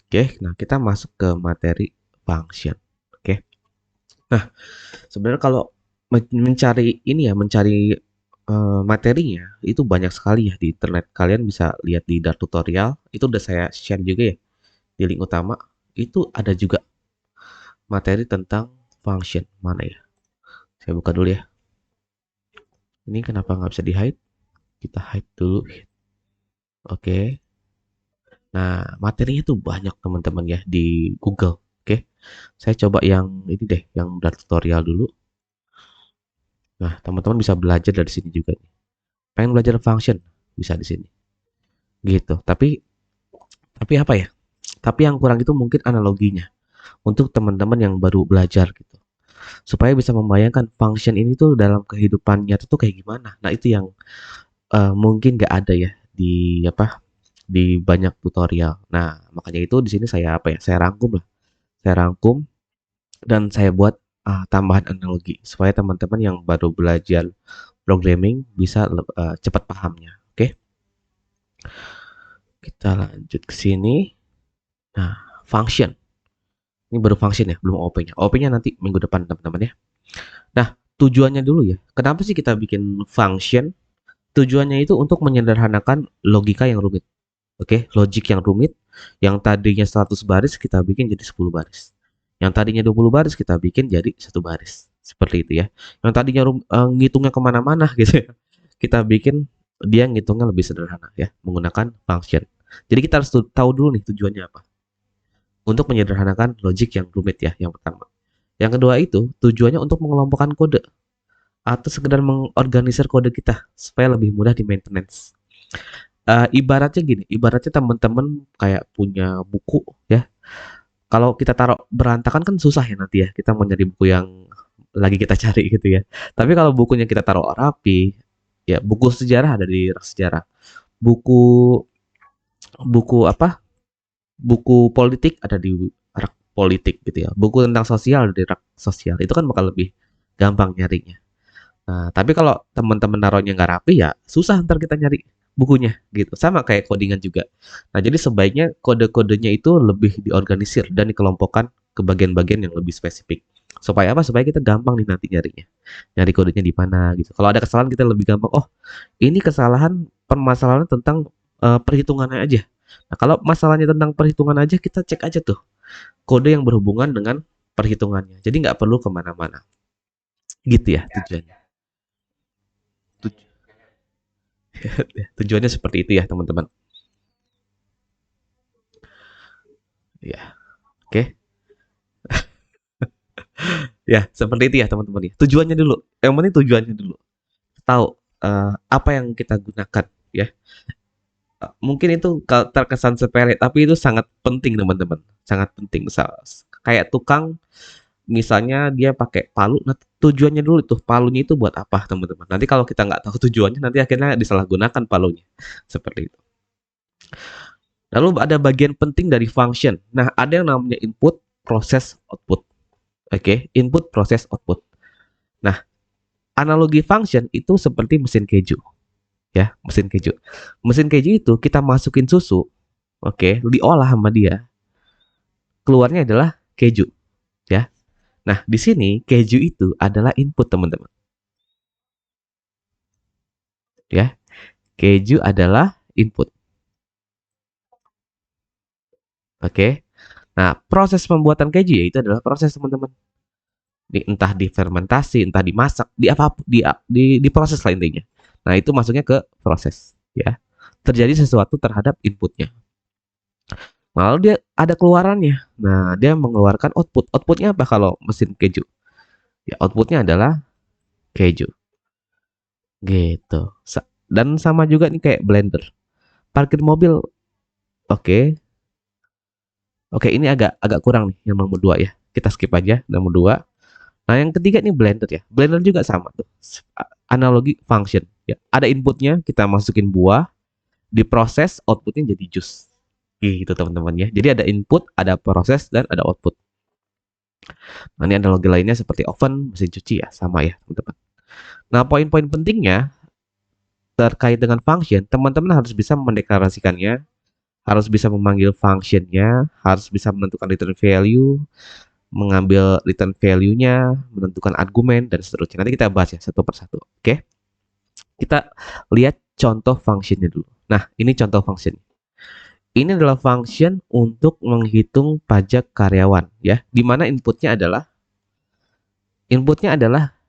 Oke, nah kita masuk ke materi function. Oke. Nah, sebenarnya kalau mencari ini ya, mencari materinya itu banyak sekali ya di internet. Kalian bisa lihat di Dart tutorial, itu udah saya share juga ya di link utama. Itu ada juga materi tentang function. Mana ya? Saya buka dulu ya. Ini kenapa nggak bisa di hide? Kita hide dulu. Oke. Nah, materinya tuh banyak teman-teman ya di Google. Oke. Saya coba yang ini deh, yang Dart tutorial dulu. Nah, teman-teman bisa belajar dari sini juga nih. Pengen belajar function, bisa di sini. Gitu. Tapi apa ya? Tapi yang kurang itu mungkin analoginya untuk teman-teman yang baru belajar gitu. Supaya bisa membayangkan function ini tuh dalam kehidupan nyata tuh kayak gimana. Nah, itu yang mungkin nggak ada ya di apa di banyak tutorial. Nah, makanya itu di sini saya apa ya? Saya rangkum lah. Saya rangkum dan saya buat tambahan analogi supaya teman-teman yang baru belajar programming bisa cepat pahamnya. Oke, kita lanjut ke sini. Nah, function. Ini baru function ya, belum OP-nya. OP-nya nanti minggu depan teman-teman ya. Nah, tujuannya dulu ya. Kenapa sih kita bikin function? Tujuannya itu untuk menyederhanakan logika yang rumit. Oke, logik yang rumit. Yang tadinya 100 baris kita bikin jadi 10 baris. Yang tadinya 20 baris kita bikin jadi satu baris. Seperti itu ya. Yang tadinya ngitungnya kemana-mana gitu ya. Kita bikin dia ngitungnya lebih sederhana ya. Menggunakan function. Jadi kita harus tahu dulu nih tujuannya apa. Untuk menyederhanakan logik yang rumit ya, yang pertama. Yang kedua itu tujuannya untuk mengelompokkan kode atau sekedar mengorganisir kode kita supaya lebih mudah di maintenance. Ibaratnya gini, ibaratnya teman-teman kayak punya buku ya. Kalau kita taruh berantakan kan susah ya nanti ya. Kita mau nyari buku yang lagi kita cari gitu ya. Tapi kalau bukunya kita taruh rapi, ya buku sejarah ada di rak sejarah. Buku buku apa? Buku politik ada di rak politik gitu ya. Buku tentang sosial ada di rak sosial. Itu kan bakal lebih gampang nyarinya. Nah, tapi kalau teman-teman naruhnya nggak rapi ya susah ntar kita nyari bukunya gitu. Sama kayak codingan juga. Nah, jadi sebaiknya kode-kodenya itu lebih diorganisir dan dikelompokkan ke bagian-bagian yang lebih spesifik. Supaya apa? Supaya kita gampang nih nanti nyarinya. Nyari kodenya di mana gitu. Kalau ada kesalahan kita lebih gampang. Oh, ini kesalahan permasalahan tentang perhitungannya aja. Nah, kalau masalahnya tentang perhitungan aja kita cek aja tuh kode yang berhubungan dengan perhitungannya. Jadi nggak perlu kemana-mana. Gitu ya tujuannya. Tujuannya seperti itu ya teman-teman. Ya, oke. Ya, seperti itu ya teman-teman ya. Tujuannya dulu. Yang penting tujuannya dulu. Tahu apa yang kita gunakan ya. Mungkin itu terkesan sepele, tapi itu sangat penting teman-teman. Sangat penting. Kayak tukang, misalnya dia pakai palu. Nah, tujuannya dulu tuh palunya itu buat apa teman-teman. Nanti kalau kita nggak tahu tujuannya, nanti akhirnya disalahgunakan palunya. Seperti itu. Lalu ada bagian penting dari function. Nah, ada yang namanya input, proses, output. Oke, input, proses, output. Nah, analogi function itu seperti mesin keju, ya, mesin keju. Mesin keju itu kita masukin susu, oke, diolah sama dia, keluarnya adalah keju, ya. Nah, di sini keju itu adalah input, teman-teman, ya. Keju adalah input, oke. Nah, proses pembuatan keju ya itu adalah proses, teman-teman. Entah difermentasi, entah dimasak, di apa di proses lah intinya. Nah, itu masuknya ke proses, ya. Terjadi sesuatu terhadap inputnya. Lalu dia ada keluarannya. Nah, dia mengeluarkan output. Outputnya apa kalau mesin keju? Ya, outputnya adalah keju. Gitu. Dan sama juga nih kayak blender. Parkir mobil, oke. Oke, ini agak agak kurang nih yang nomor 2 ya. Kita skip aja nomor 2. Nah, yang ketiga nih blender ya. Blender juga sama tuh. Analogi function. Ya, ada inputnya, kita masukin buah, diproses, outputnya jadi jus. Gitu teman-teman ya. Jadi ada input, ada proses, dan ada output. Nah, ini analogi lainnya seperti oven, mesin cuci ya, sama ya teman-teman. Nah, poin-poin pentingnya terkait dengan function, teman-teman harus bisa mendeklarasikannya, harus bisa memanggil functionnya, harus bisa menentukan return value, mengambil return value-nya, menentukan argumen, dan seterusnya. Nanti kita bahas ya satu persatu. Oke, kita lihat contoh functionnya dulu. Nah, ini contoh function. Ini adalah function untuk menghitung pajak karyawan, ya, di mana inputnya adalah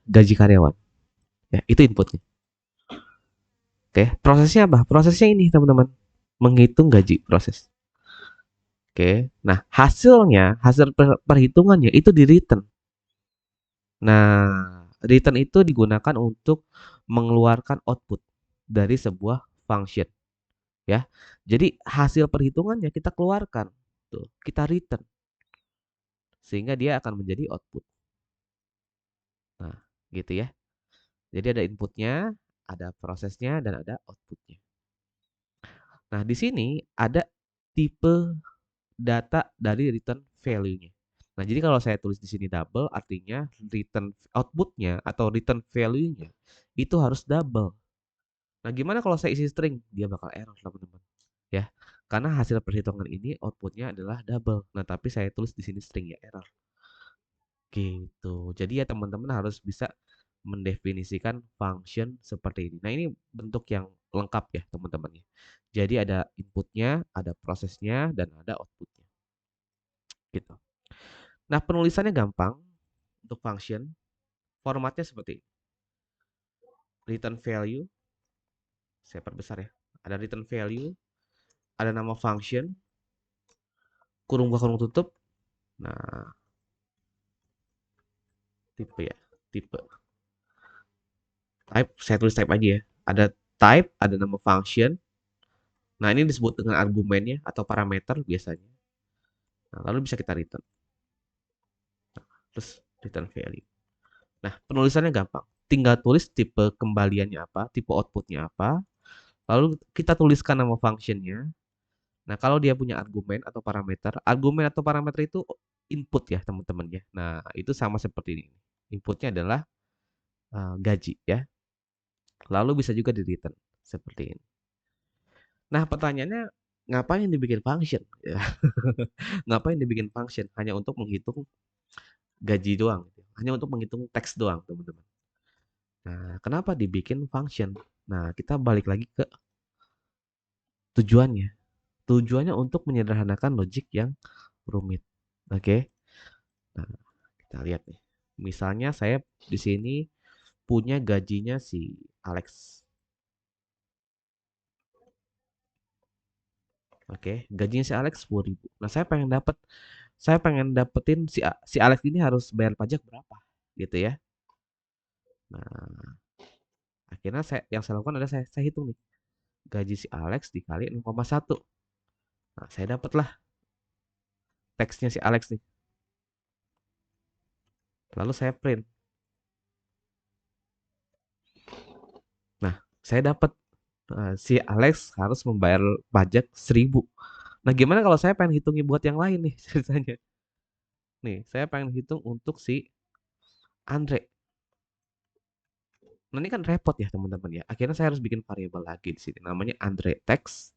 gaji karyawan. Ya, itu inputnya. Oke, prosesnya apa? Prosesnya ini, teman-teman, menghitung gaji proses. Oke, nah hasil perhitungannya itu di return. Nah, return itu digunakan untuk mengeluarkan output dari sebuah function, ya. Jadi hasil perhitungannya kita keluarkan, tuh, kita return, sehingga dia akan menjadi output. Nah, gitu ya. Jadi ada inputnya, ada prosesnya, dan ada outputnya. Nah, di sini ada tipe data dari return value-nya. Nah, jadi kalau saya tulis di sini double, artinya return outputnya atau return value-nya itu harus double. Nah, gimana kalau saya isi string? Dia bakal error, teman-teman. Ya, karena hasil perhitungan ini outputnya adalah double. Nah, tapi saya tulis di sini string, ya error. Gitu. Jadi ya teman-teman harus bisa mendefinisikan function seperti ini. Nah, ini bentuk yang lengkap ya, teman-teman ya. Jadi ada inputnya, ada prosesnya, dan ada outputnya. Gitu. Nah, penulisannya gampang untuk function. Formatnya seperti ini. Return value, saya perbesar ya. Ada return value, ada nama function, kurung buka kurung tutup. Nah, tipe ya, tipe. Type, saya tulis type aja ya. Ada type, ada nama function. Nah, ini disebut dengan argumennya atau parameter biasanya. Nah, lalu bisa kita return. Terus return value. Nah, penulisannya gampang. Tinggal tulis tipe kembaliannya apa, tipe outputnya apa. Lalu kita tuliskan nama functionnya. Nah, kalau dia punya argumen atau parameter itu input ya, teman-teman ya. Nah, itu sama seperti ini. Inputnya adalah gaji ya. Lalu bisa juga di return seperti ini. Nah, pertanyaannya ngapain dibikin function? Ya. Ngapain dibikin function? Hanya untuk menghitung gaji doang, hanya untuk menghitung teks doang, teman-teman. Nah, kenapa dibikin function? Nah, kita balik lagi ke tujuannya. Tujuannya untuk menyederhanakan logik yang rumit. Oke. Nah, kita lihat nih. Misalnya saya di sini punya gajinya si Alex. Oke, gajinya si Alex 10.000. Nah, saya pengen dapetin si Alex ini harus bayar pajak berapa, gitu ya. Nah, akhirnya yang saya lakukan adalah saya hitung nih. Gaji si Alex dikali 0,1. Nah, saya dapatlah teksnya si Alex nih. Lalu saya print. Nah, saya dapat si Alex harus membayar pajak 1.000. Nah, gimana kalau saya pengen hitungin buat yang lain nih ceritanya? Nih, saya pengen hitung untuk si Andre. Nah, ini kan repot ya, teman-teman ya. Akhirnya saya harus bikin variabel lagi di sini. Namanya Andre text.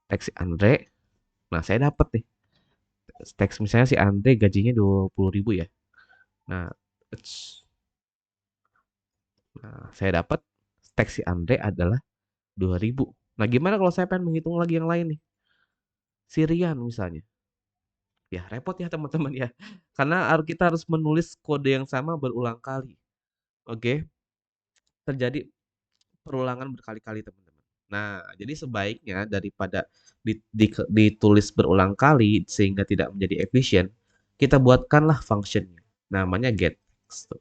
Teks si Andre. Nah, saya dapat nih. Teks misalnya si Andre gajinya 20.000 ya. Nah, saya dapat teks si Andre adalah 2.000. Nah, gimana kalau saya pengen menghitung lagi yang lain nih? Sirian misalnya. Ya, repot ya teman-teman ya. Karena kita harus menulis kode yang sama berulang kali. Oke, terjadi perulangan berkali-kali teman-teman. Nah, jadi sebaiknya daripada ditulis berulang kali sehingga tidak menjadi efisien, kita buatkanlah functionnya. Namanya get text.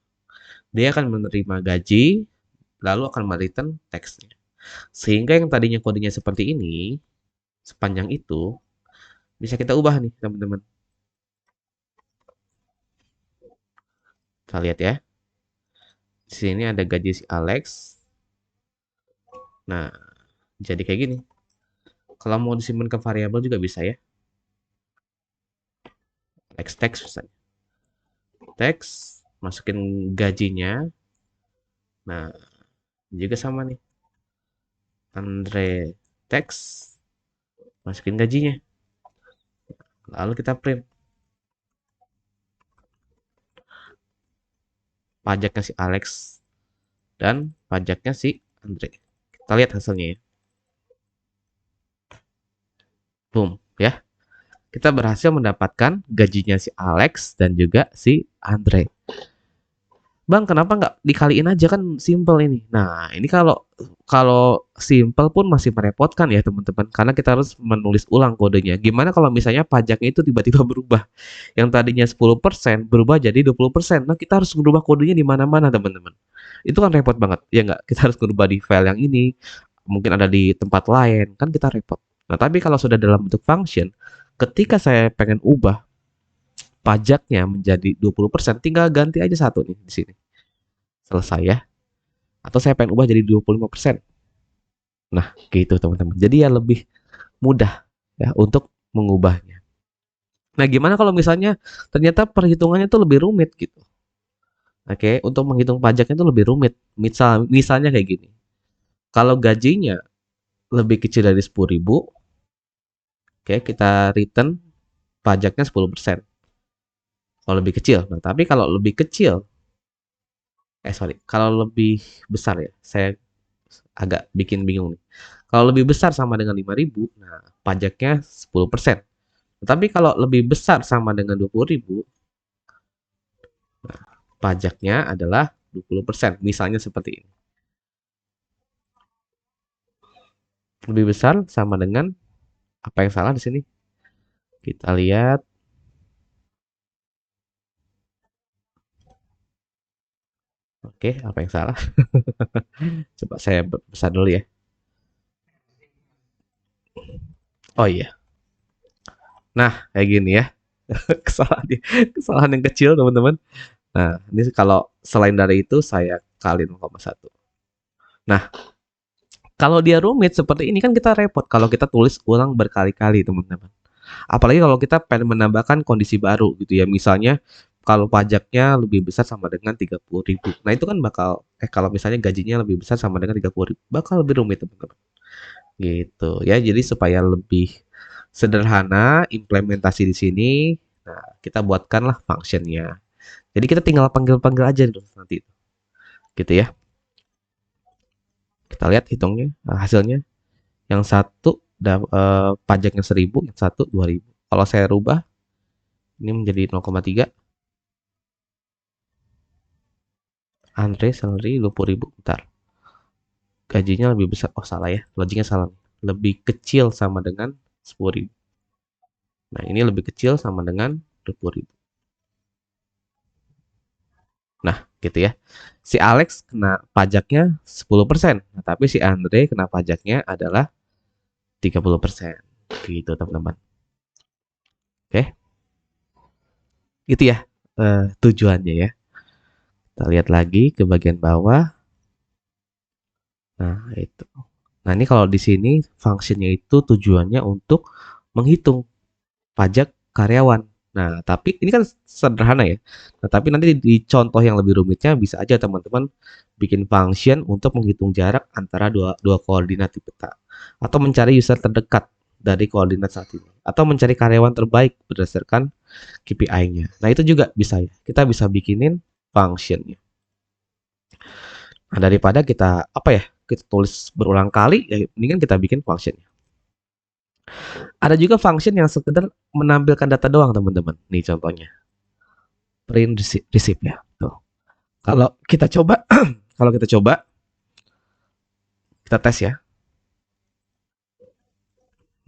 Dia akan menerima gaji, lalu akan mereturn teksnya. Sehingga yang tadinya kodenya seperti ini, sepanjang itu, bisa kita ubah nih teman-teman. Kita lihat ya. Di sini ada gaji si Alex. Nah, jadi kayak gini. Kalau mau disimpan ke variabel juga bisa ya. Text misalnya. Teks, masukin gajinya. Nah, juga sama nih. Andre teks. masukin gajinya, lalu kita print pajaknya si Alex dan pajaknya si Andre. Kita lihat hasilnya ya. Boom, ya. Kita berhasil mendapatkan gajinya si Alex dan juga si Andre. Bang, kenapa nggak dikaliin aja, kan simple ini. Nah, ini kalau kalau simple pun masih merepotkan ya teman-teman, karena kita harus menulis ulang kodenya. Gimana kalau misalnya pajaknya itu tiba-tiba berubah? Yang tadinya 10% berubah jadi 20%. Nah, kita harus merubah kodenya di mana-mana teman-teman. Itu kan repot banget, ya nggak? Kita harus merubah di file yang ini, mungkin ada di tempat lain, kan kita repot. Nah, tapi kalau sudah dalam bentuk function, ketika saya pengen ubah pajaknya menjadi 20%, tinggal ganti aja satu nih di sini. Selesai ya. Atau saya pengen ubah jadi 25%. Nah, gitu teman-teman. Jadi ya lebih mudah ya untuk mengubahnya. Nah, gimana kalau misalnya ternyata perhitungannya tuh lebih rumit gitu. Oke, untuk menghitung pajaknya itu lebih rumit. Misalnya kayak gini. Kalau gajinya lebih kecil dari 10.000, oke, kita return pajaknya 10%. Kalau lebih kecil. Nah, tapi kalau lebih kecil, sorry, kalau lebih besar ya, saya agak bikin bingung nih. Kalau lebih besar sama dengan 5.000, nah pajaknya 10%. Tapi kalau lebih besar sama dengan 20.000, pajaknya adalah 20%. Misalnya seperti ini. Lebih besar sama dengan, apa yang salah di sini? Kita lihat. Oke, apa yang salah? Coba saya besar dulu ya. Oh iya. Nah, kayak gini ya. Kesalahan kesalahan yang kecil, teman-teman. Nah, ini kalau selain dari itu saya kali 0,1. Nah, kalau dia rumit seperti ini kan kita repot kalau kita tulis ulang berkali-kali, teman-teman. Apalagi kalau kita pengen menambahkan kondisi baru gitu ya. Misalnya kalau pajaknya lebih besar sama dengan 30.000. Nah, itu kan bakal kalau misalnya gajinya lebih besar sama dengan 30.000, bakal lebih rumit, teman-teman. Gitu ya. Jadi supaya lebih sederhana implementasi di sini, nah kita buatkanlah functionnya. Jadi kita tinggal panggil-panggil aja dulu nanti. Gitu ya. Kita lihat hitungnya, hasilnya. Yang satu pajaknya 1.000, yang satu 2.000. Kalau saya rubah ini menjadi 0,3. Andre salary 20.000. Bentar. Gajinya lebih besar. Oh, salah ya. Logiknya salah. Lebih kecil sama dengan 10.000. Nah, ini lebih kecil sama dengan 20.000. Nah, gitu ya. Si Alex kena pajaknya 10%. Nah, tapi si Andre kena pajaknya adalah 30%. Gitu, teman-teman. Oke. Itu ya tujuannya ya. Kita lihat lagi ke bagian bawah. Nah, itu. Nah, ini kalau di sini fungsinya itu tujuannya untuk menghitung pajak karyawan. Nah, tapi ini kan sederhana ya. Nah, tapi nanti di contoh yang lebih rumitnya bisa aja teman-teman bikin function untuk menghitung jarak antara dua koordinat di peta. Atau mencari user terdekat dari koordinat saat ini. Atau mencari karyawan terbaik berdasarkan KPI-nya. Nah, itu juga bisa ya. Kita bisa bikinin functionnya. Nah, daripada kita apa ya? Kita tulis berulang kali, ya mendingan kita bikin functionnya. Ada juga function yang sekedar menampilkan data doang, teman-teman. Nih contohnya. Print receipt ya. Tuh. Kalau kita coba kalau kita coba kita tes ya.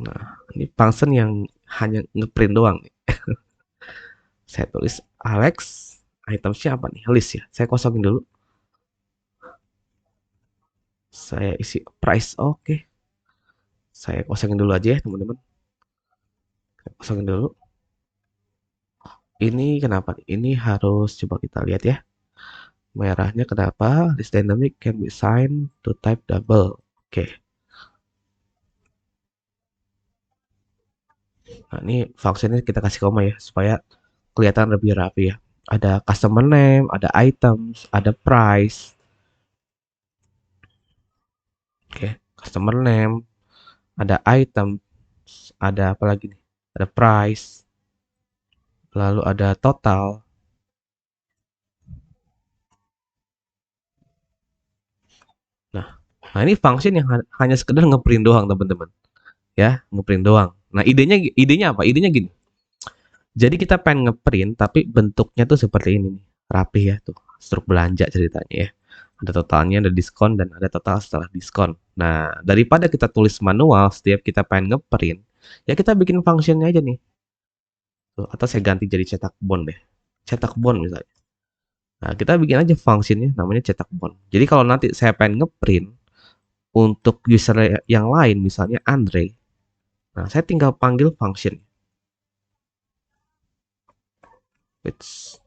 Nah, ini function yang hanya ngeprint doang nih. Saya tulis Alex, itemsnya apa nih? List ya. Saya kosongin dulu. Saya isi price. Oke. Saya kosongin dulu aja ya, teman-teman. Kosongin dulu. Ini kenapa nih? Ini harus coba kita lihat ya. Merahnya kenapa? This dynamic can be assigned to type double. Oke. Nah, ini functionnya kita kasih koma ya, supaya kelihatan lebih rapi ya. Ada customer name, ada items, ada price. Oke, customer name, ada item, ada apa lagi nih? Ada price, lalu ada total. Nah, nah ini function yang hanya sekedar ngeprint doang, teman-teman. Ya, ngeprint doang. Nah, idenya apa? Idenya gini. Jadi kita pengen ngeprint tapi bentuknya tuh seperti ini nih. Rapi ya tuh. Struk belanja ceritanya ya. Ada totalnya, ada diskon dan ada total setelah diskon. Nah, daripada kita tulis manual setiap kita pengen ngeprint, ya kita bikin functionnya aja nih. Tuh, atau saya ganti jadi cetak bond deh. Cetak bond misalnya. Nah, kita bikin aja functionnya namanya cetak bond. Jadi kalau nanti saya pengen ngeprint untuk user yang lain, misalnya Andre, nah saya tinggal panggil function. It's,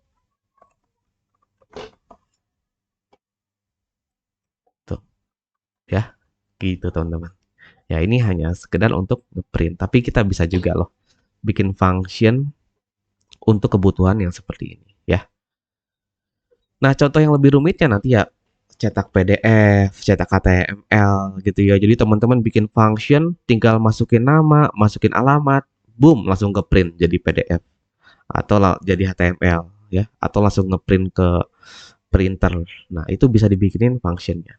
tuh, ya, gitu teman-teman. Ya ini hanya sekedar untuk ngeprint, tapi kita bisa juga loh bikin function untuk kebutuhan yang seperti ini, ya. Nah, contoh yang lebih rumitnya nanti ya cetak PDF, cetak HTML gitu ya. Jadi teman-teman bikin function, tinggal masukin nama, masukin alamat, boom, langsung ke print jadi PDF atau jadi HTML ya, atau langsung ngeprint ke printer. Nah, itu bisa dibikinin functionnya.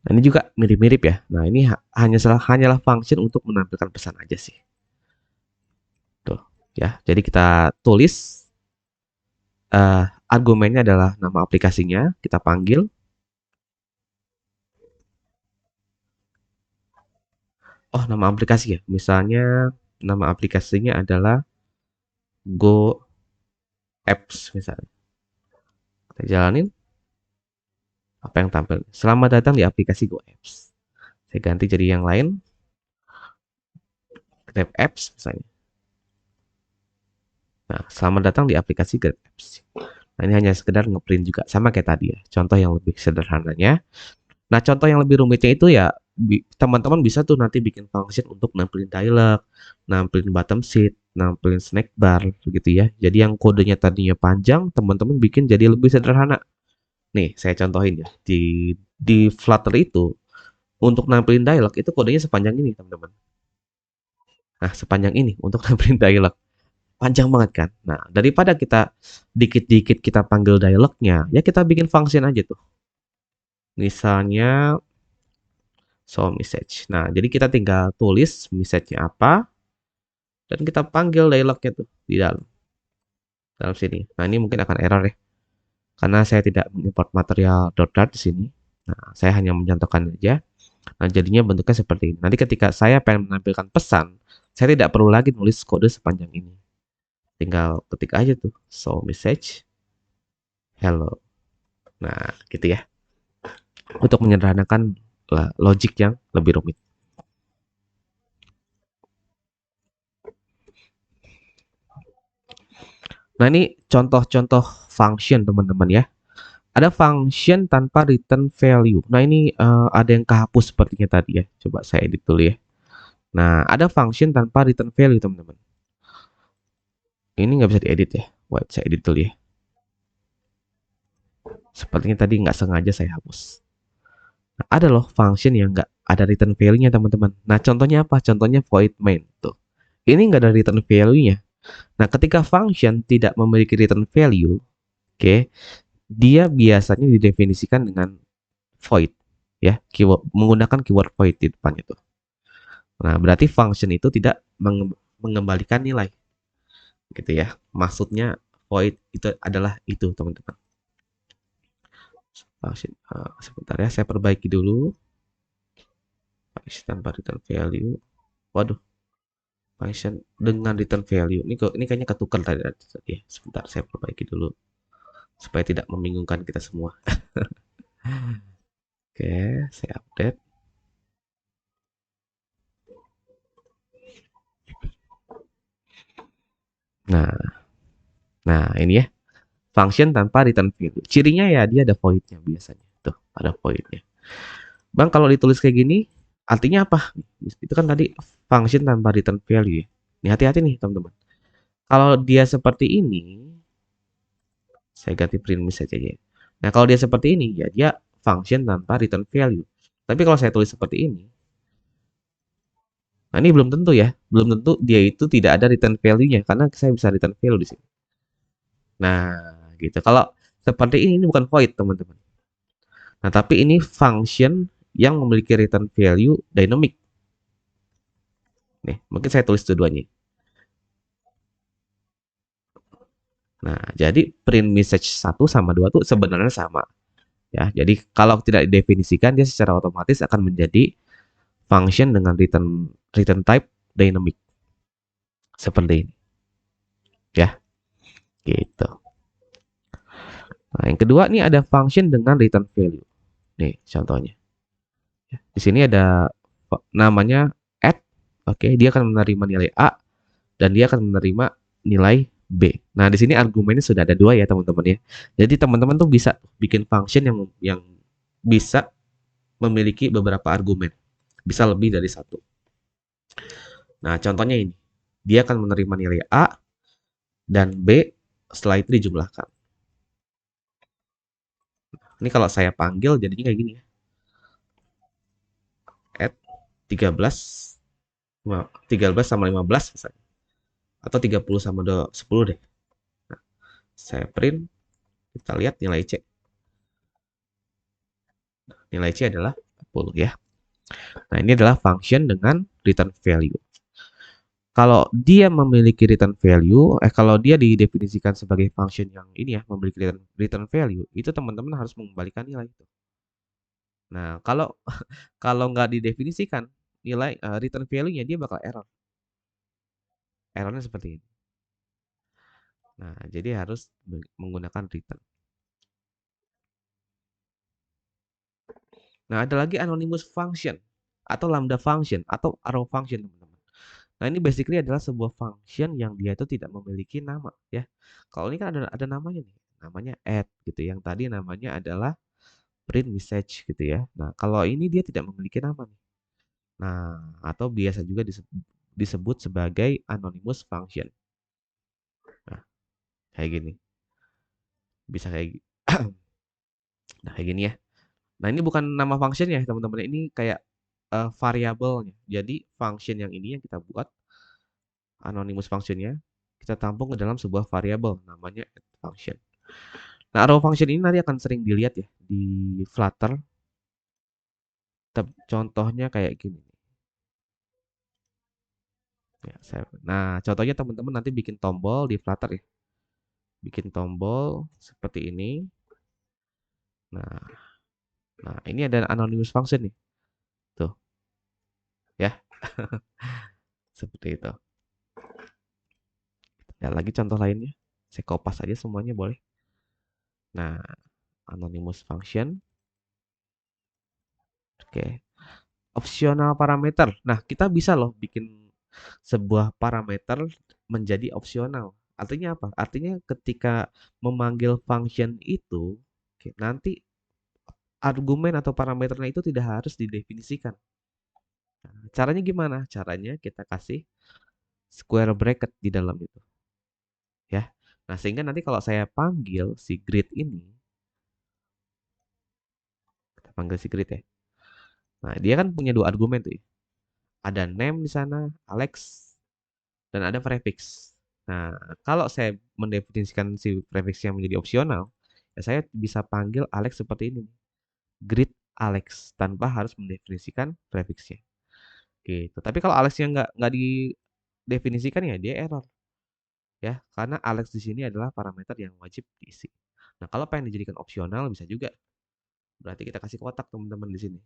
Nah, ini juga mirip-mirip ya. Nah, ini hanyalah function untuk menampilkan pesan aja sih. Tuh, ya. Jadi kita tulis argumennya adalah nama aplikasinya, kita panggil. Oh, nama aplikasi ya. Misalnya nama aplikasinya adalah Go Apps misalnya. Kita jalanin apa yang tampil. Selamat datang di aplikasi Go Apps. Saya ganti jadi yang lain. Grab Apps misalnya. Nah, selamat datang di aplikasi Grab Apps. Nah, ini hanya sekedar ngeprint juga. Sama kayak tadi ya. Contoh yang lebih sederhananya. Nah, contoh yang lebih rumitnya itu ya teman-teman bisa tuh nanti bikin function untuk nampilin dialog, nampilin bottom sheet, nampilin snack bar gitu ya. Jadi yang kodenya tadinya panjang, teman-teman bikin jadi lebih sederhana. Nih, saya contohin ya. Di Flutter itu untuk nampilin dialog itu kodenya sepanjang ini, teman-teman. Nah, sepanjang ini untuk nampilin dialog. Panjang banget kan? Nah, daripada kita dikit-dikit kita panggil dialognya, ya kita bikin function aja tuh. Misalnya show message. Nah, jadi kita tinggal tulis message-nya apa dan kita panggil dialognya tuh di dalam sini. Nah, ini mungkin akan error ya. Karena saya tidak mengimport material .dart di sini. Nah, saya hanya mencontohkan aja. Nah, jadinya bentuknya seperti ini. Nanti ketika saya pengen menampilkan pesan, saya tidak perlu lagi nulis kode sepanjang ini. Tinggal ketik aja tuh, show message, hello. Nah, gitu ya. Untuk menyederhanakan logik yang lebih rumit. Nah, ini contoh-contoh function teman-teman ya. Ada function tanpa return value. Nah, ini ada yang kehapus sepertinya tadi ya. Coba saya edit dulu ya. Nah, ada function tanpa return value teman-teman. Ini nggak bisa diedit ya. Wait, saya edit dulu ya. Sepertinya tadi nggak sengaja saya hapus. Nah, ada loh function yang nggak ada return value-nya teman-teman. Nah, contohnya apa? Contohnya void main tuh. Ini nggak ada return value-nya. Nah, ketika function tidak memiliki return value, oke, dia biasanya didefinisikan dengan void, ya, menggunakan keyword void di depannya tuh. Nah, berarti function itu tidak mengembalikan nilai, gitu ya. Maksudnya void itu adalah itu, teman-teman. Function, sebentar ya, saya perbaiki dulu. Function tanpa return value. Waduh, function dengan return value. Ini kayaknya ketukar tadi ya. Sebentar, saya perbaiki dulu supaya tidak membingungkan kita semua. Oke, saya update. Nah, nah ini ya, function tanpa return value. Cirinya ya dia ada void-nya biasanya. Tuh, ada void-nya. Bang, kalau ditulis kayak gini, artinya apa? Itu kan tadi function tanpa return value ya. Ini hati-hati nih, teman-teman. Kalau dia seperti ini, saya ganti print message aja. Nah, kalau dia seperti ini, ya dia function tanpa return value. Tapi kalau saya tulis seperti ini, Nah, ini belum tentu ya, belum tentu dia itu tidak ada return value-nya karena saya bisa return value di sini. Nah, gitu. Kalau seperti ini bukan void, teman-teman. Nah, tapi ini function yang memiliki return value dynamic. Nih, mungkin saya tulis dua-duanya. Nah, jadi print message satu sama 2 tuh sebenarnya sama. Ya, jadi kalau tidak didefinisikan dia secara otomatis akan menjadi function dengan return return type dynamic seperti ini. Ya, gitu. Nah, yang kedua nih ada function dengan return value. Nih, contohnya. Di sini ada namanya add. Oke, dia akan menerima nilai A dan dia akan menerima nilai B. Nah, di sini argumennya sudah ada dua ya, teman-teman ya. Jadi teman-teman tuh bisa bikin function yang bisa memiliki beberapa argumen. Bisa lebih dari satu. Nah, contohnya ini. Dia akan menerima nilai A dan B setelah itu dijumlahkan. Ini kalau saya panggil jadinya kayak gini ya. Add 13 13 sama 15 misalnya. Atau 30 sama 10 deh. Nah, saya print, kita lihat nilai C. Nilai C adalah 10 ya. Nah, ini adalah function dengan return value. Kalau dia memiliki return value, kalau dia didefinisikan sebagai function yang ini ya, memiliki return value, itu teman-teman harus mengembalikan nilai itu. Nah, kalau kalau nggak didefinisikan nilai return value-nya dia bakal error. Errornya seperti ini. Nah, jadi harus menggunakan return. Nah, ada lagi anonymous function atau lambda function atau arrow function, teman-teman. Nah, ini basically adalah sebuah function yang dia itu tidak memiliki nama ya. Kalau ini kan ada namanya nih, namanya add gitu. Yang tadi namanya adalah print message gitu ya. Nah, kalau ini dia tidak memiliki nama nih. Nah, atau biasa juga disebut sebagai anonymous function. Nah, kayak gini. Bisa kayak nah, kayak gini ya. Nah, ini bukan nama function ya, teman-teman. Ini kayak variabelnya. Jadi, function yang ini yang kita buat anonymous functionnya kita tampung ke dalam sebuah variabel namanya add function. Nah, arrow function ini nanti akan sering dilihat ya di Flutter. Contohnya kayak gini. Ya, nah, contohnya teman-teman nanti bikin tombol di Flutter ya. Bikin tombol seperti ini. Nah, nah ini ada anonymous function nih. Tuh, ya, seperti itu. Dan lagi contoh lainnya. Saya kopas aja semuanya boleh. Nah, anonymous function. Oke. Opsional parameter. Nah, kita bisa loh bikin sebuah parameter menjadi opsional. Artinya apa? Artinya ketika memanggil function itu, nanti argumen atau parameternya itu tidak harus didefinisikan. Nah, caranya gimana? Caranya kita kasih square bracket di dalam itu, ya. Nah, sehingga nanti kalau saya panggil si grid ini, kita panggil si grid ya. Nah, dia kan punya dua argumen tuh ya. Ada name di sana, Alex, dan ada prefix. Nah, kalau saya mendefinisikan si prefixnya menjadi opsional, ya saya bisa panggil Alex seperti ini. Greet Alex tanpa harus mendefinisikan prefixnya. Gitu. Tapi kalau Alexnya nggak didefinisikan ya dia error. Ya, karena Alex di sini adalah parameter yang wajib diisi. Nah, kalau pengen dijadikan opsional bisa juga. Berarti kita kasih kotak teman-teman di sini.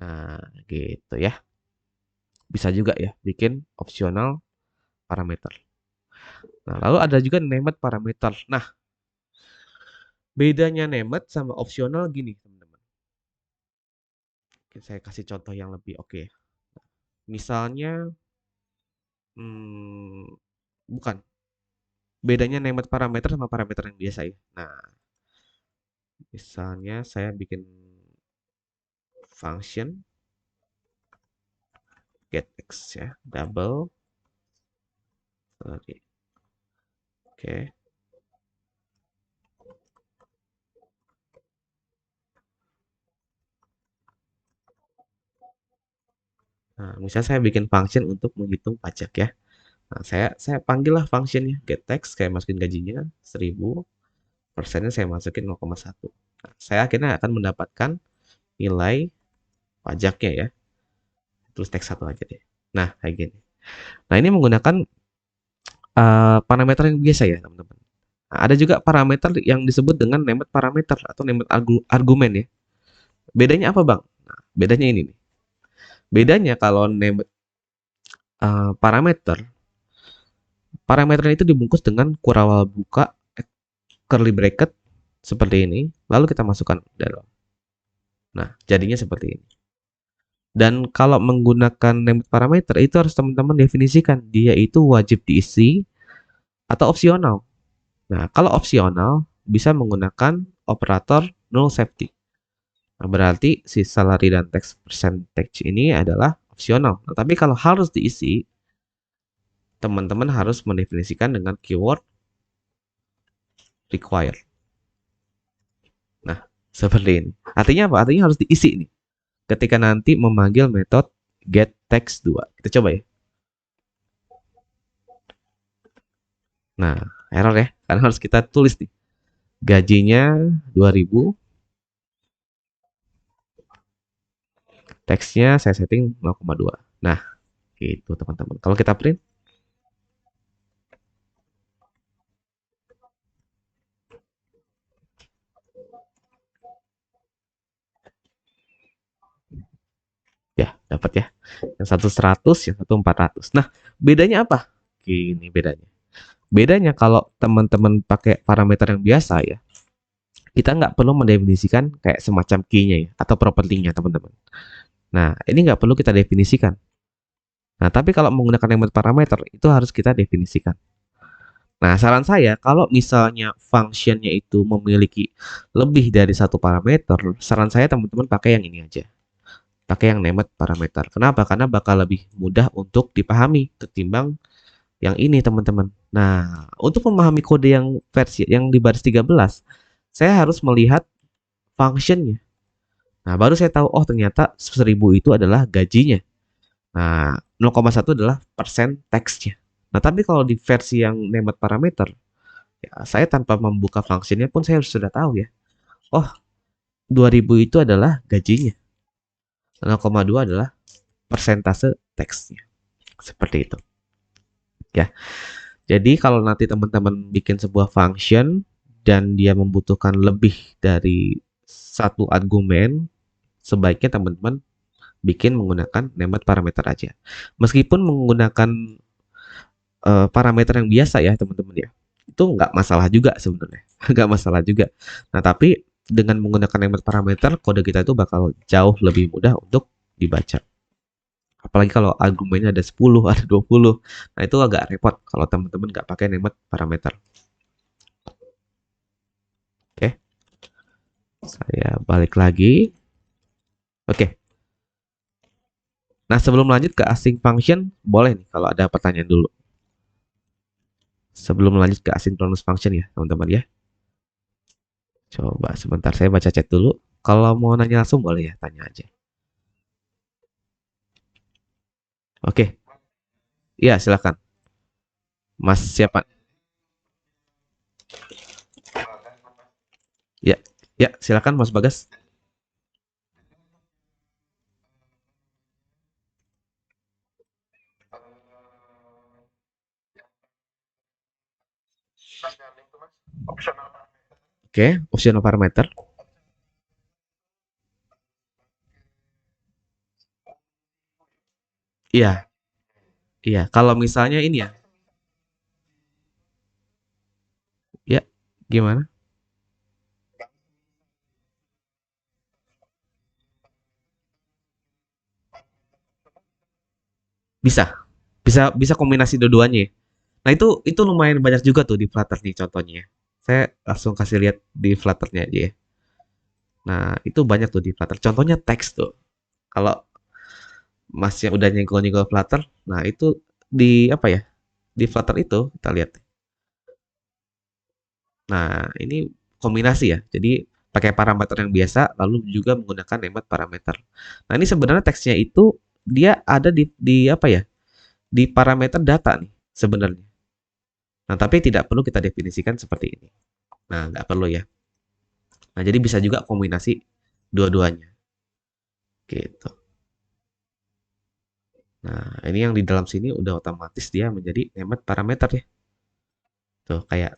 Nah, gitu ya. Bisa juga ya bikin opsional parameter. Nah, lalu ada juga named parameter. Nah, bedanya named sama opsional gini, teman-teman. Saya kasih contoh yang lebih oke. Misalnya, bukan. Bedanya named parameter sama parameter yang biasa ya. Nah, misalnya saya bikin function getX ya, double. Oke. Oke. Nah, misalnya saya bikin function untuk menghitung pajak ya. Nah, saya panggil lah functionnya get text, kayak masukin gajinya 1000, persennya saya masukin 0,1. Nah, saya akhirnya akan mendapatkan nilai pajaknya ya. Tulis teks satu aja deh. Nah, kayak gini. Nah, ini menggunakan parameter yang biasa ya, teman-teman. Nah, ada juga parameter yang disebut dengan named parameter atau named argumen ya. Bedanya apa, Bang? Nah, bedanya ini nih. Bedanya kalau named parameter, parameternya itu dibungkus dengan kurawal buka curly bracket seperti ini, lalu kita masukkan dalam. Nah, jadinya seperti ini. Dan kalau menggunakan named parameter itu harus teman-teman definisikan dia itu wajib diisi atau opsional. Nah, kalau opsional bisa menggunakan operator null safety. Nah, berarti si salary dan tax percentage ini adalah opsional. Nah, tapi kalau harus diisi, teman-teman harus mendefinisikan dengan keyword require. Nah, seperti ini. Artinya apa? Artinya harus diisi nih. Ketika nanti memanggil metode get text 2. Kita coba ya. Nah, error ya. Karena harus kita tulis nih. Gajinya 2000. Teksnya saya setting 0,2. Nah, gitu teman-teman. Kalau kita print, ya dapat ya. Yang satu 100, yang satu 400. Nah, bedanya apa? Gini bedanya. Bedanya kalau teman-teman pakai parameter yang biasa ya, kita nggak perlu mendefinisikan kayak semacam key-nya ya, atau propertinya teman-teman. Nah, ini nggak perlu kita definisikan. Nah, tapi kalau menggunakan element parameter, itu harus kita definisikan. Nah, saran saya, kalau misalnya functionnya itu memiliki lebih dari satu parameter, saran saya teman-teman pakai yang ini aja. Pakai yang named parameter. Kenapa? Karena bakal lebih mudah untuk dipahami ketimbang yang ini teman-teman. Nah, untuk memahami kode yang versi yang di baris 13, saya harus melihat functionnya. Nah, baru saya tahu, oh ternyata 1000 itu adalah gajinya. Nah, 0,1 adalah persen teksnya. Nah, tapi kalau di versi yang named parameter, ya, saya tanpa membuka functionnya pun saya sudah tahu ya. Oh, 2000 itu adalah gajinya. 0,2 adalah persentase teksnya. Seperti itu. Ya. Jadi kalau nanti teman-teman bikin sebuah function dan dia membutuhkan lebih dari satu argumen, sebaiknya teman-teman bikin menggunakan named parameter aja. Meskipun menggunakan parameter yang biasa ya teman-teman ya, itu nggak masalah juga sebenarnya, nggak masalah juga. Nah tapi dengan menggunakan named parameter, kode kita itu bakal jauh lebih mudah untuk dibaca. Apalagi kalau argumennya ada 10, ada 20. Nah, itu agak repot kalau teman-teman nggak pakai named parameter. Oke, saya balik lagi. Oke. Nah, sebelum lanjut ke async function, boleh nih kalau ada pertanyaan dulu. Sebelum lanjut ke asynchronous function ya, teman-teman ya. Coba sebentar saya baca chat dulu. Kalau mau nanya langsung boleh ya, tanya aja. Oke, iya silakan. Mas siapa? Ya, ya silakan Mas Bagas. Oke, optional parameter. Iya, iya. Kalau misalnya ini ya, ya gimana? Bisa, bisa kombinasi dua-duanya ya. Nah itu lumayan banyak juga tuh di Flutter nih contohnya. Saya langsung kasih lihat di Flutternya aja ya. Nah itu banyak tuh di Flutter. Contohnya teks tuh. Kalau Mas yang udah nyenggol-nyenggol Flutter, nah itu di apa ya? Di Flutter itu kita lihat. Nah ini kombinasi ya. Jadi pakai parameter yang biasa, lalu juga menggunakan emot parameter. Nah ini sebenarnya teksnya itu dia ada di apa ya? Di parameter data nih sebenarnya. Nah, tapi tidak perlu kita definisikan seperti ini. Nah, nggak perlu ya. Nah, jadi bisa juga kombinasi dua-duanya gitu. Nah, ini yang di dalam sini udah otomatis dia menjadi hemat parameter ya. Tuh, kayak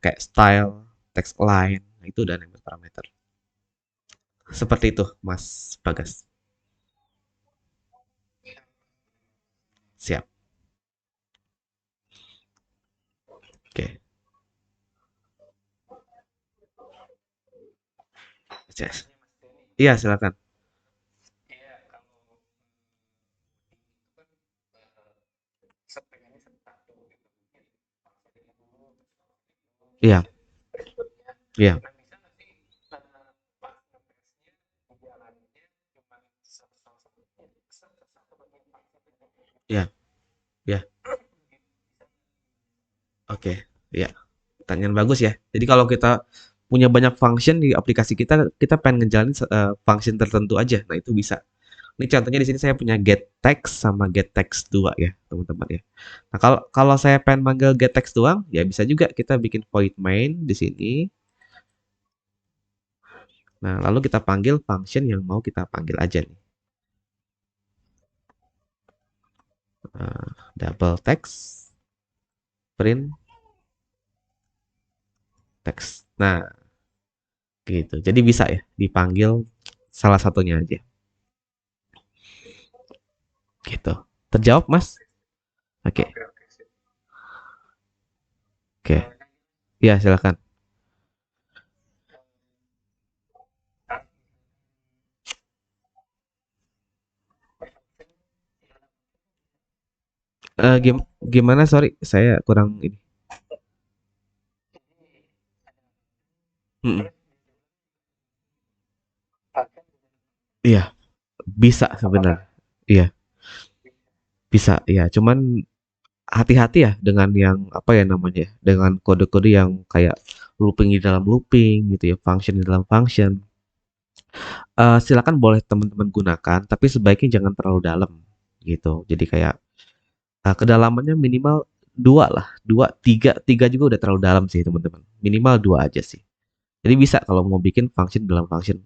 kayak style, text align, nah, itu udah hemat parameter. Seperti itu, Mas Bagas. Siap. Oke. Yes. Iya, silakan. Iya, iya, iya, iya. Oke, iya. Pertanyaan bagus ya. Jadi kalau kita punya banyak function di aplikasi kita, kita pengen ngejalanin function tertentu aja. Nah, itu bisa. Ini contohnya di sini saya punya get text sama get text 2 ya, teman-teman ya. Nah, kalau kalau saya pengen manggil get text doang, ya bisa juga kita bikin void main di sini. Nah, lalu kita panggil function yang mau kita panggil aja nih. Double text print text. Nah, gitu. Jadi bisa ya dipanggil salah satunya aja. Gitu. Terjawab, Mas? Oke. Oke. Ya, silakan. Gimana? Sorry, saya kurang ini. Mm-mm. Iya, bisa sebenarnya. Iya, bisa. Iya, cuman hati-hati ya dengan yang apa ya namanya ya, dengan kode-kode yang kayak looping di dalam looping gitu ya, function di dalam function. Silakan boleh teman-teman gunakan, tapi sebaiknya jangan terlalu dalam gitu. Jadi kayak kedalamannya minimal dua lah, dua, tiga, tiga juga udah terlalu dalam sih teman-teman. Minimal dua aja sih. Jadi bisa kalau mau bikin function dalam function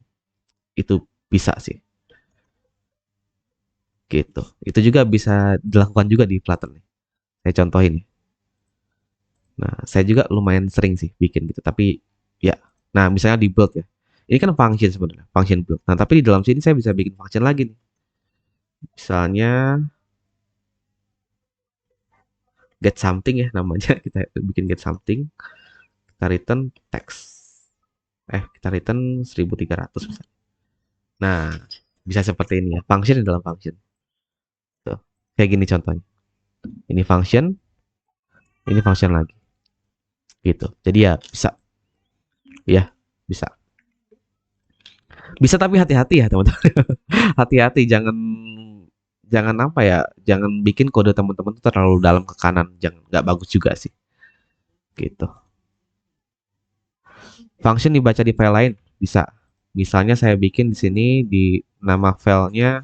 itu bisa sih, gitu. Itu juga bisa dilakukan juga di Flutter nih. Saya contohin nih. Nah, saya juga lumayan sering sih bikin gitu. Tapi ya, nah misalnya di build ya. Ini kan function sebenarnya, function build. Nah, tapi di dalam sini saya bisa bikin function lagi nih. Misalnya get something ya namanya. Kita bikin get something. Kita return text. Kita return 1300 misalnya. Nah, bisa seperti ini ya. Function di dalam function. Tuh. Kayak gini contohnya. Ini function, ini function lagi. Gitu. Jadi ya bisa. Ya, bisa. Bisa tapi hati-hati ya teman-teman. Hati-hati jangan jangan apa ya, jangan bikin kode teman-teman tuh terlalu dalam ke kanan, jangan nggak bagus juga sih. Gitu. Function dibaca di file lain bisa. Misalnya saya bikin di sini di nama filenya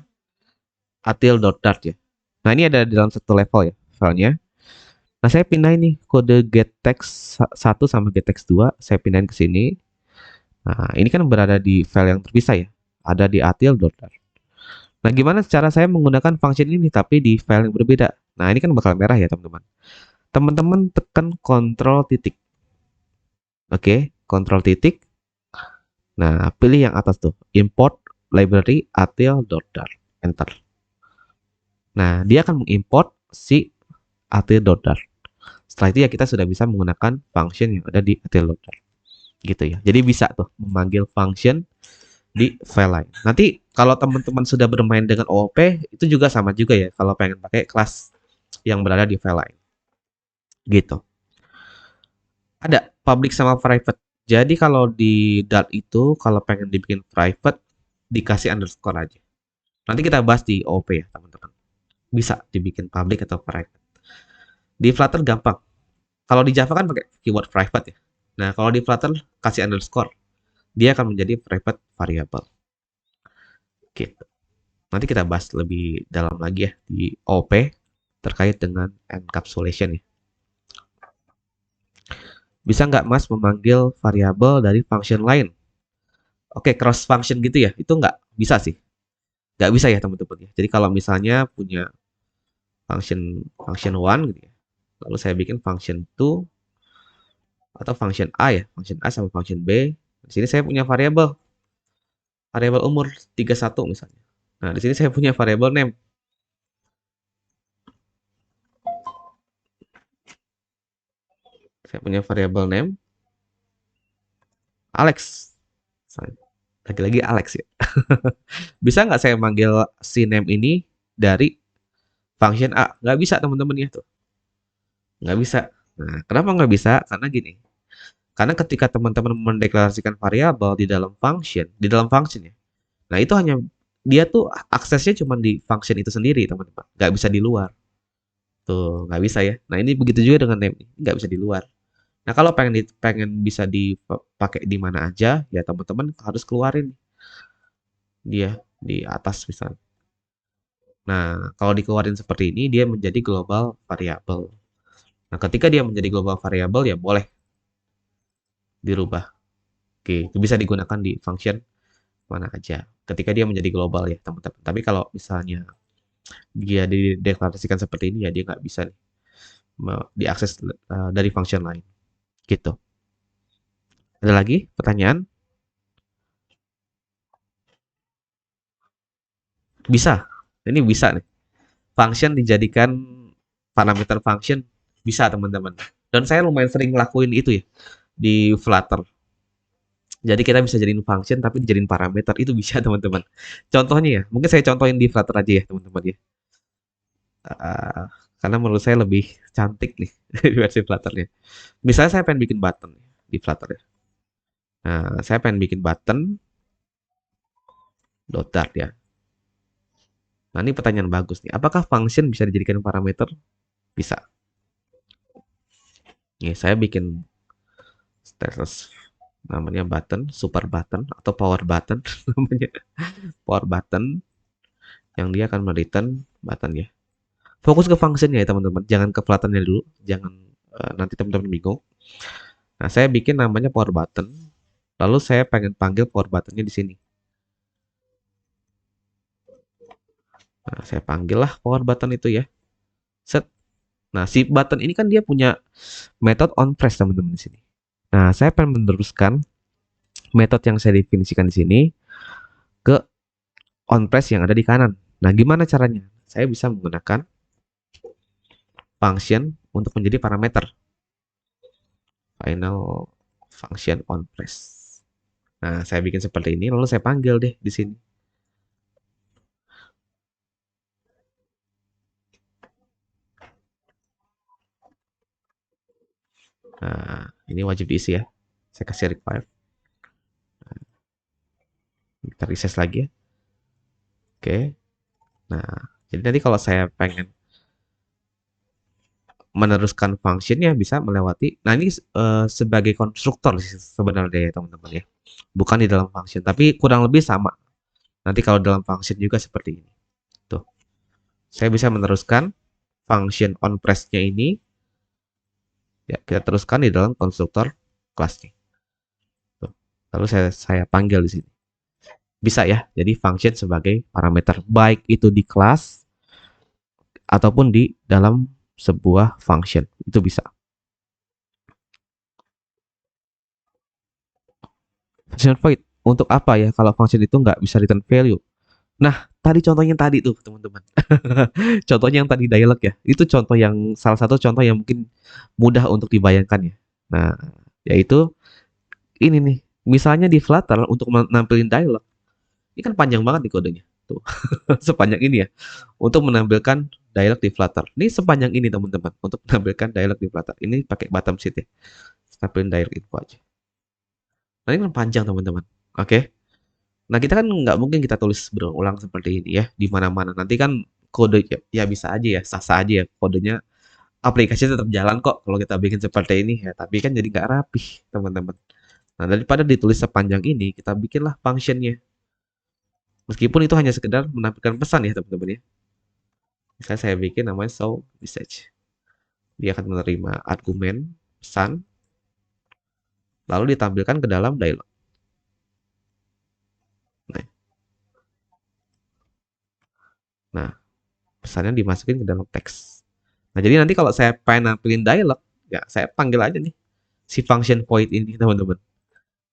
atil.dart ya. Nah, ini ada di dalam satu level ya filenya. Nah, saya pindahin nih kode getText 1 sama getText 2, saya pindahin ke sini. Nah, ini kan berada di file yang terpisah ya. Ada di atil.dart. Nah, gimana cara saya menggunakan function ini tapi di file yang berbeda? Nah, ini kan bakal merah ya, teman-teman. Teman-teman tekan Ctrl titik. Oke, Ctrl titik. Nah, pilih yang atas tuh, import library atil.dart. Enter. Nah, dia akan mengimport si atil.dart. Setelah itu ya kita sudah bisa menggunakan function yang ada di atil.dart. Gitu ya. Jadi bisa tuh memanggil function di file lain. Nanti kalau teman-teman sudah bermain dengan OOP, itu juga sama juga ya kalau pengen pakai kelas yang berada di file lain. Gitu. Ada public sama private. Jadi kalau di Dart itu kalau pengen dibikin private dikasih underscore aja. Nanti kita bahas di OP ya teman-teman. Bisa dibikin public atau private. Di Flutter gampang. Kalau di Java kan pakai keyword private ya. Nah kalau di Flutter kasih underscore, dia akan menjadi private variable. Gitu. Nanti kita bahas lebih dalam lagi ya di OP terkait dengan encapsulation ya. Bisa nggak Mas memanggil variabel dari function lain? Oke, cross function gitu ya? Itu nggak bisa sih. Nggak bisa ya teman-teman ya. Jadi kalau misalnya punya function function one gitu ya, lalu saya bikin function two atau function A ya, function A sama function B. Di sini saya punya variabel, variabel umur 31 misalnya. Nah, di sini saya punya variabel name. Saya punya variabel name Alex. Lagi-lagi Alex ya. Bisa nggak saya manggil si name ini dari function A? Nggak bisa teman-teman ya tuh. Nggak bisa. Nah, kenapa nggak bisa? Karena gini. Karena ketika teman-teman mendeklarasikan variabel di dalam function ya. Nah, itu hanya dia tuh aksesnya cuma di function itu sendiri, teman-teman. Nggak bisa di luar. Tuh, nggak bisa ya. Nah, ini begitu juga dengan name. Nggak bisa di luar. Nah, kalau pengen bisa dipakai di mana aja, ya teman-teman harus keluarin dia di atas misalnya. Nah, kalau dikeluarin seperti ini, dia menjadi global variable. Nah, ketika dia menjadi global variable, ya boleh dirubah. Oke, itu bisa digunakan di function mana aja. Ketika dia menjadi global ya, teman-teman. Tapi kalau misalnya dia dideklarasikan seperti ini, ya dia nggak bisa nih, diakses dari function lain. Gitu. Ada lagi pertanyaan? Bisa. Ini bisa nih. Function dijadikan parameter function bisa teman-teman. Dan saya lumayan sering ngelakuin itu ya di Flutter. Jadi kita bisa jadiin function tapi dijadiin parameter itu bisa teman-teman. Contohnya ya, mungkin saya contohin di Flutter aja ya teman-teman ya. Uh, karena menurut saya lebih cantik nih di versi Flutternya. Misalnya saya pengen bikin button di Flutter ya. Nah, saya pengen bikin button dot dart ya. Nah, ini pertanyaan bagus nih. Apakah function bisa dijadikan parameter? Bisa. Nih, saya bikin status namanya button, super button atau power button namanya. Power button yang dia akan return button ya. Fokus ke functionnya ya teman-teman, jangan ke Flutternya dulu, jangan nanti teman-teman bingung. Nah, saya bikin namanya power button, lalu saya pengen panggil power buttonnya di sini. Nah, saya panggil lah power button itu ya. Set. Nah, si button ini kan dia punya metode onPress teman-teman di sini. Nah, saya pengen meneruskan metode yang saya definisikan di sini ke onPress yang ada di kanan. Nah, gimana caranya? Saya bisa menggunakan function untuk menjadi parameter. Final function onPress. Nah, saya bikin seperti ini, lalu saya panggil deh di sini. Nah, ini wajib diisi ya. Saya kasih require. Kita reset lagi ya. Oke. Nah, jadi nanti kalau saya pengen meneruskan functionnya bisa melewati. Nah, ini sebagai konstruktor sih sebenarnya ya teman-teman ya. Bukan di dalam function, tapi kurang lebih sama. Nanti kalau dalam function juga seperti ini. Tuh. Saya bisa meneruskan function onPress-nya ini. Ya, kita teruskan di dalam konstruktor kelasnya. Tuh. Lalu saya panggil di sini. Bisa ya, jadi function sebagai parameter. Baik itu di kelas ataupun di dalam sebuah function. Itu bisa. Function void. Untuk apa ya kalau function itu nggak bisa return value? Nah, tadi contohnya tadi tuh, teman-teman. Contohnya yang tadi dialog ya. Itu contoh yang salah satu contoh yang mungkin mudah untuk dibayangkan ya. Nah, yaitu ini nih. Misalnya di Flutter untuk menampilkan dialog, ini kan panjang banget nih kodenya. Tuh, sepanjang ini ya. Untuk menampilkan dialog di Flutter. Ini sepanjang ini teman-teman. Untuk menampilkan dialog di Flutter. Ini pakai bottom sheet ya. Tampilin dialog info aja. Nah, ini kan panjang teman-teman. Oke. Nah, kita kan nggak mungkin kita tulis berulang seperti ini ya, di mana-mana. Nanti kan kode ya, ya bisa aja ya, sah-sah aja ya kodenya. Aplikasi tetap jalan kok kalau kita bikin seperti ini ya, tapi kan jadi nggak rapih, teman-teman. Nah, daripada ditulis sepanjang ini, kita bikinlah functionnya. Meskipun itu hanya sekedar menampilkan pesan ya teman-teman ya. Misalnya saya bikin namanya show message. Dia akan menerima argumen pesan lalu ditampilkan ke dalam dialog. Nah, nah, pesannya dimasukin ke dalam teks. Nah, jadi nanti kalau saya pengen nampilin dialog, ya saya panggil aja nih si function void ini teman-teman.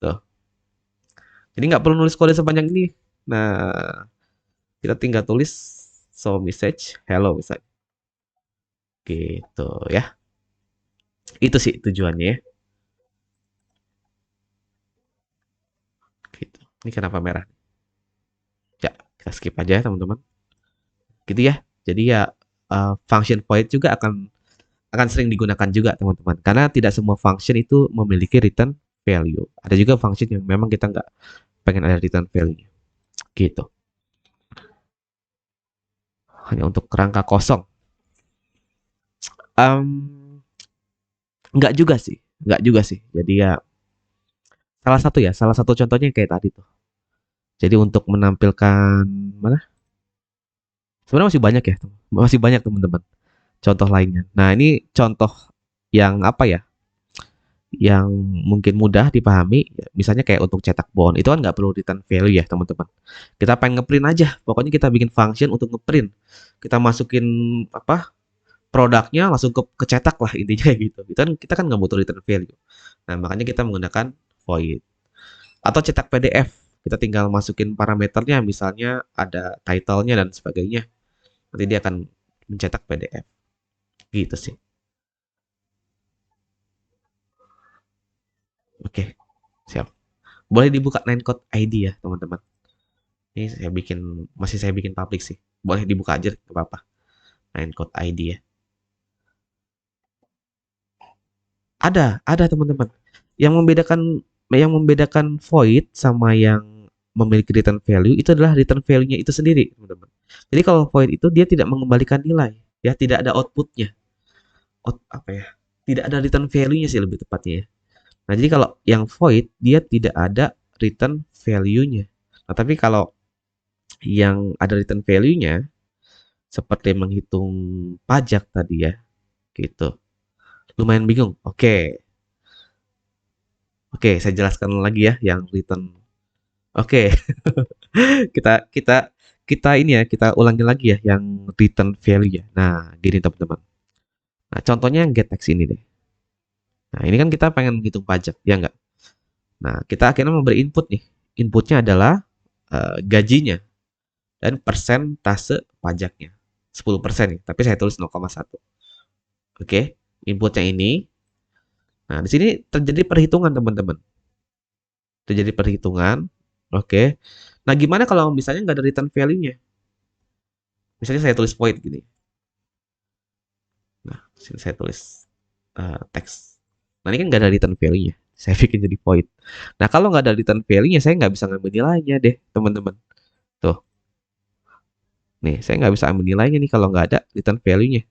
Tuh. Jadi nggak perlu nulis kode sepanjang ini. Nah, kita tinggal tulis show message hello misalnya. Gitu ya. Itu sih tujuannya ya. Gitu. Ini kenapa merah? Ya, kita skip aja ya teman-teman. Gitu ya. Jadi ya function void juga akan sering digunakan juga teman-teman. Karena tidak semua function itu memiliki return value. Ada juga function yang memang kita nggak pengen ada return value. Gitu. Hanya untuk kerangka kosong. Um, nggak juga sih. Nggak juga sih. Jadi ya salah satu contohnya kayak tadi tuh. Jadi untuk menampilkan mana? Sebenarnya masih banyak ya, masih banyak teman-teman. Contoh lainnya. Nah ini contoh yang apa ya? Yang mungkin mudah dipahami, misalnya kayak untuk cetak bond, itu kan nggak perlu return value ya teman-teman. Kita pengen ngeprint aja, pokoknya kita bikin function untuk ngeprint. Kita masukin apa produknya langsung kecetak lah intinya gitu. Kita kan nggak butuh return value. Nah makanya kita menggunakan void. Atau cetak PDF, kita tinggal masukin parameternya, misalnya ada title-nya dan sebagainya. Nanti dia akan mencetak PDF. Gitu sih. Oke, siap. Boleh dibuka Ninecode ID ya, teman-teman. Ini masih saya bikin public sih. Boleh dibuka aja, nggak apa-apa. Ninecode ID ya. Ada teman-teman. Yang membedakan void sama yang memiliki return value itu adalah return value-nya itu sendiri, teman-teman. Jadi kalau void itu dia tidak mengembalikan nilai, ya tidak ada output-nya. Apa ya? Tidak ada return value-nya sih lebih tepatnya ya. Nah, jadi kalau yang void dia tidak ada return value-nya. Nah, tapi kalau yang ada return value-nya seperti menghitung pajak tadi ya, gitu. Lumayan bingung. Oke. Oke, saya jelaskan lagi ya yang return. Oke, kita kita kita ini ya, kita ulangi lagi ya yang return value ya. Nah, gini teman-teman. Nah, contohnya yang get text ini deh. Nah, ini kan kita pengen menghitung pajak, ya enggak? Nah, kita akhirnya memberi input nih. Inputnya adalah gajinya dan persentase pajaknya. 10% nih, tapi saya tulis 0,1. Oke, inputnya ini. Nah, di sini terjadi perhitungan teman-teman. Terjadi perhitungan. Oke. Nah, gimana kalau misalnya nggak ada return value-nya? Misalnya saya tulis void gini. Nah, sini saya tulis teks. Nah, ini kan nggak ada return value-nya. Saya bikin jadi void. Nah, kalau nggak ada return value-nya, saya nggak bisa ngambil nilainya deh, teman-teman. Tuh, nih, saya nggak bisa ambil nilainya nih kalau nggak ada return value-nya.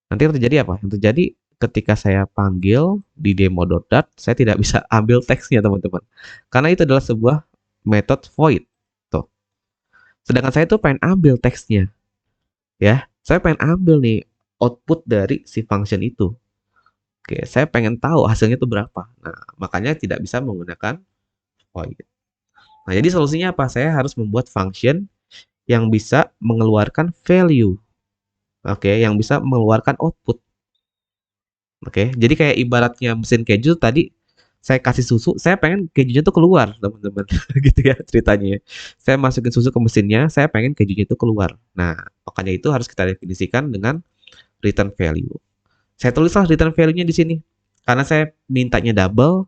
Nanti yang terjadi apa? Yang terjadi ketika saya panggil di demo.dat, saya tidak bisa ambil teksnya, teman-teman. Karena itu adalah sebuah method void. Tuh. Sedangkan saya tuh pengen ambil teksnya. Ya, saya pengen ambil nih output dari si function itu. Oke, saya pengen tahu hasilnya itu berapa. Nah, makanya tidak bisa menggunakan void. Nah, jadi solusinya apa? Saya harus membuat function yang bisa mengeluarkan value. Oke, yang bisa mengeluarkan output. Oke, jadi kayak ibaratnya mesin keju tadi saya kasih susu, saya pengen kejunya tuh keluar, teman-teman. Gitu ya ceritanya. Saya masukin susu ke mesinnya, saya pengen kejunya itu keluar. Nah, makanya itu harus kita definisikan dengan return value. Saya tulislah return value-nya di sini. Karena saya mintanya double,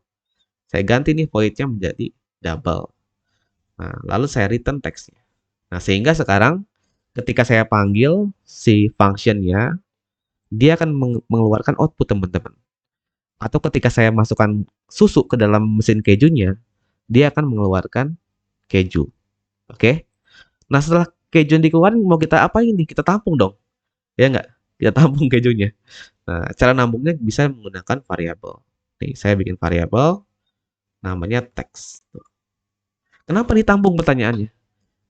saya ganti nih void-nya menjadi double. Nah, lalu saya return text-nya. Nah, sehingga sekarang ketika saya panggil si function-nya, dia akan mengeluarkan output teman-teman. Atau ketika saya masukkan susu ke dalam mesin kejunya, dia akan mengeluarkan keju. Oke? Nah, setelah keju yang dikeluarkan, mau kita apa ini? Kita tampung dong. Ya nggak? Kita tampung kejunya. Nah, cara nambungnya bisa menggunakan variabel. Nih, saya bikin variabel namanya text. Kenapa ditampung pertanyaannya?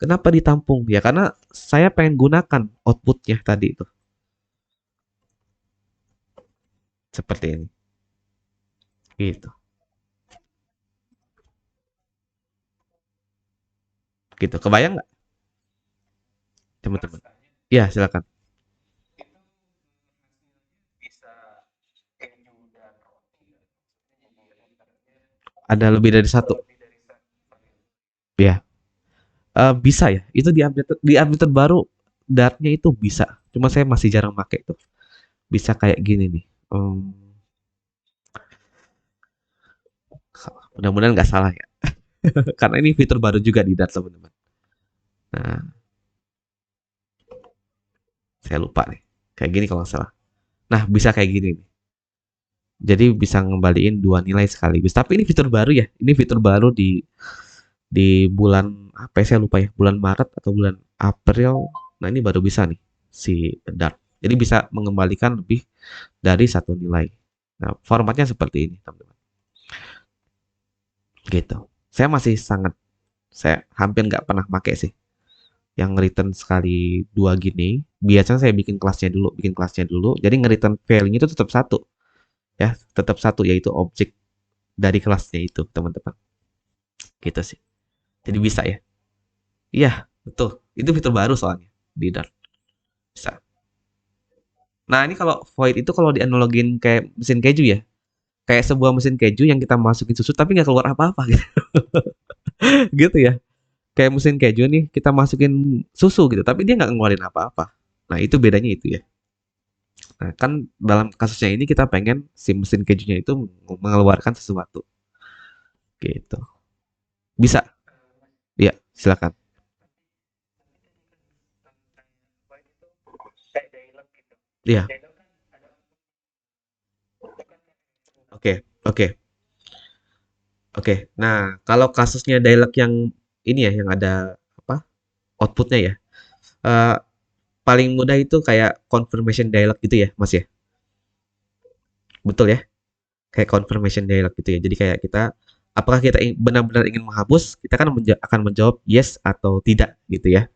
Kenapa ditampung? Ya karena saya pengen gunakan outputnya tadi itu. Seperti ini. Gitu. Gitu. Kebayang nggak, teman-teman? Ya, silakan. Ada lebih dari satu. Ya, bisa ya. Itu di update terbaru Dartnya itu bisa. Cuma saya masih jarang pakai tuh. Bisa kayak gini nih. Mudah-mudahan nggak salah ya. Karena ini fitur baru juga di Dart, teman-teman. Nah, saya lupa nih. Kayak gini kalau nggak salah. Nah, bisa kayak gini nih. Jadi bisa ngembaliin dua nilai sekaligus. Tapi ini fitur baru ya. Ini fitur baru di bulan apa ya, saya lupa ya. Bulan Maret atau bulan April. Nah, ini baru bisa nih si Dart. Jadi bisa mengembalikan lebih dari satu nilai. Nah, formatnya seperti ini, teman-teman. Gitu. Saya hampir nggak pernah pakai sih yang return sekali dua gini. Biasanya saya bikin kelasnya dulu. Jadi nge-return value-nya itu tetap satu, ya, tetap satu yaitu objek dari kelasnya itu, teman-teman. Gitu sih. Jadi bisa ya. Iya, betul. Itu fitur baru soalnya di Dart. Bisa. Nah, ini kalau void itu kalau dianalogin kayak mesin keju ya. Kayak sebuah mesin keju yang kita masukin susu tapi nggak keluar apa-apa gitu. Gitu ya. Kayak mesin keju nih, kita masukin susu gitu, tapi dia nggak ngeluarin apa-apa. Nah, itu bedanya itu ya. Nah, kan dalam kasusnya ini kita pengen si mesin kejunya itu mengeluarkan sesuatu. Gitu. Bisa? Iya, silakan. Iya, oke, oke, oke. Nah, kalau kasusnya dialog yang ini ya, yang ada apa? Outputnya ya. Eh, paling mudah itu kayak confirmation dialog gitu ya, Mas ya. Betul ya? Kayak confirmation dialog gitu ya. Jadi kayak kita apakah kita benar-benar ingin menghapus, kita kan akan menjawab yes atau tidak gitu ya.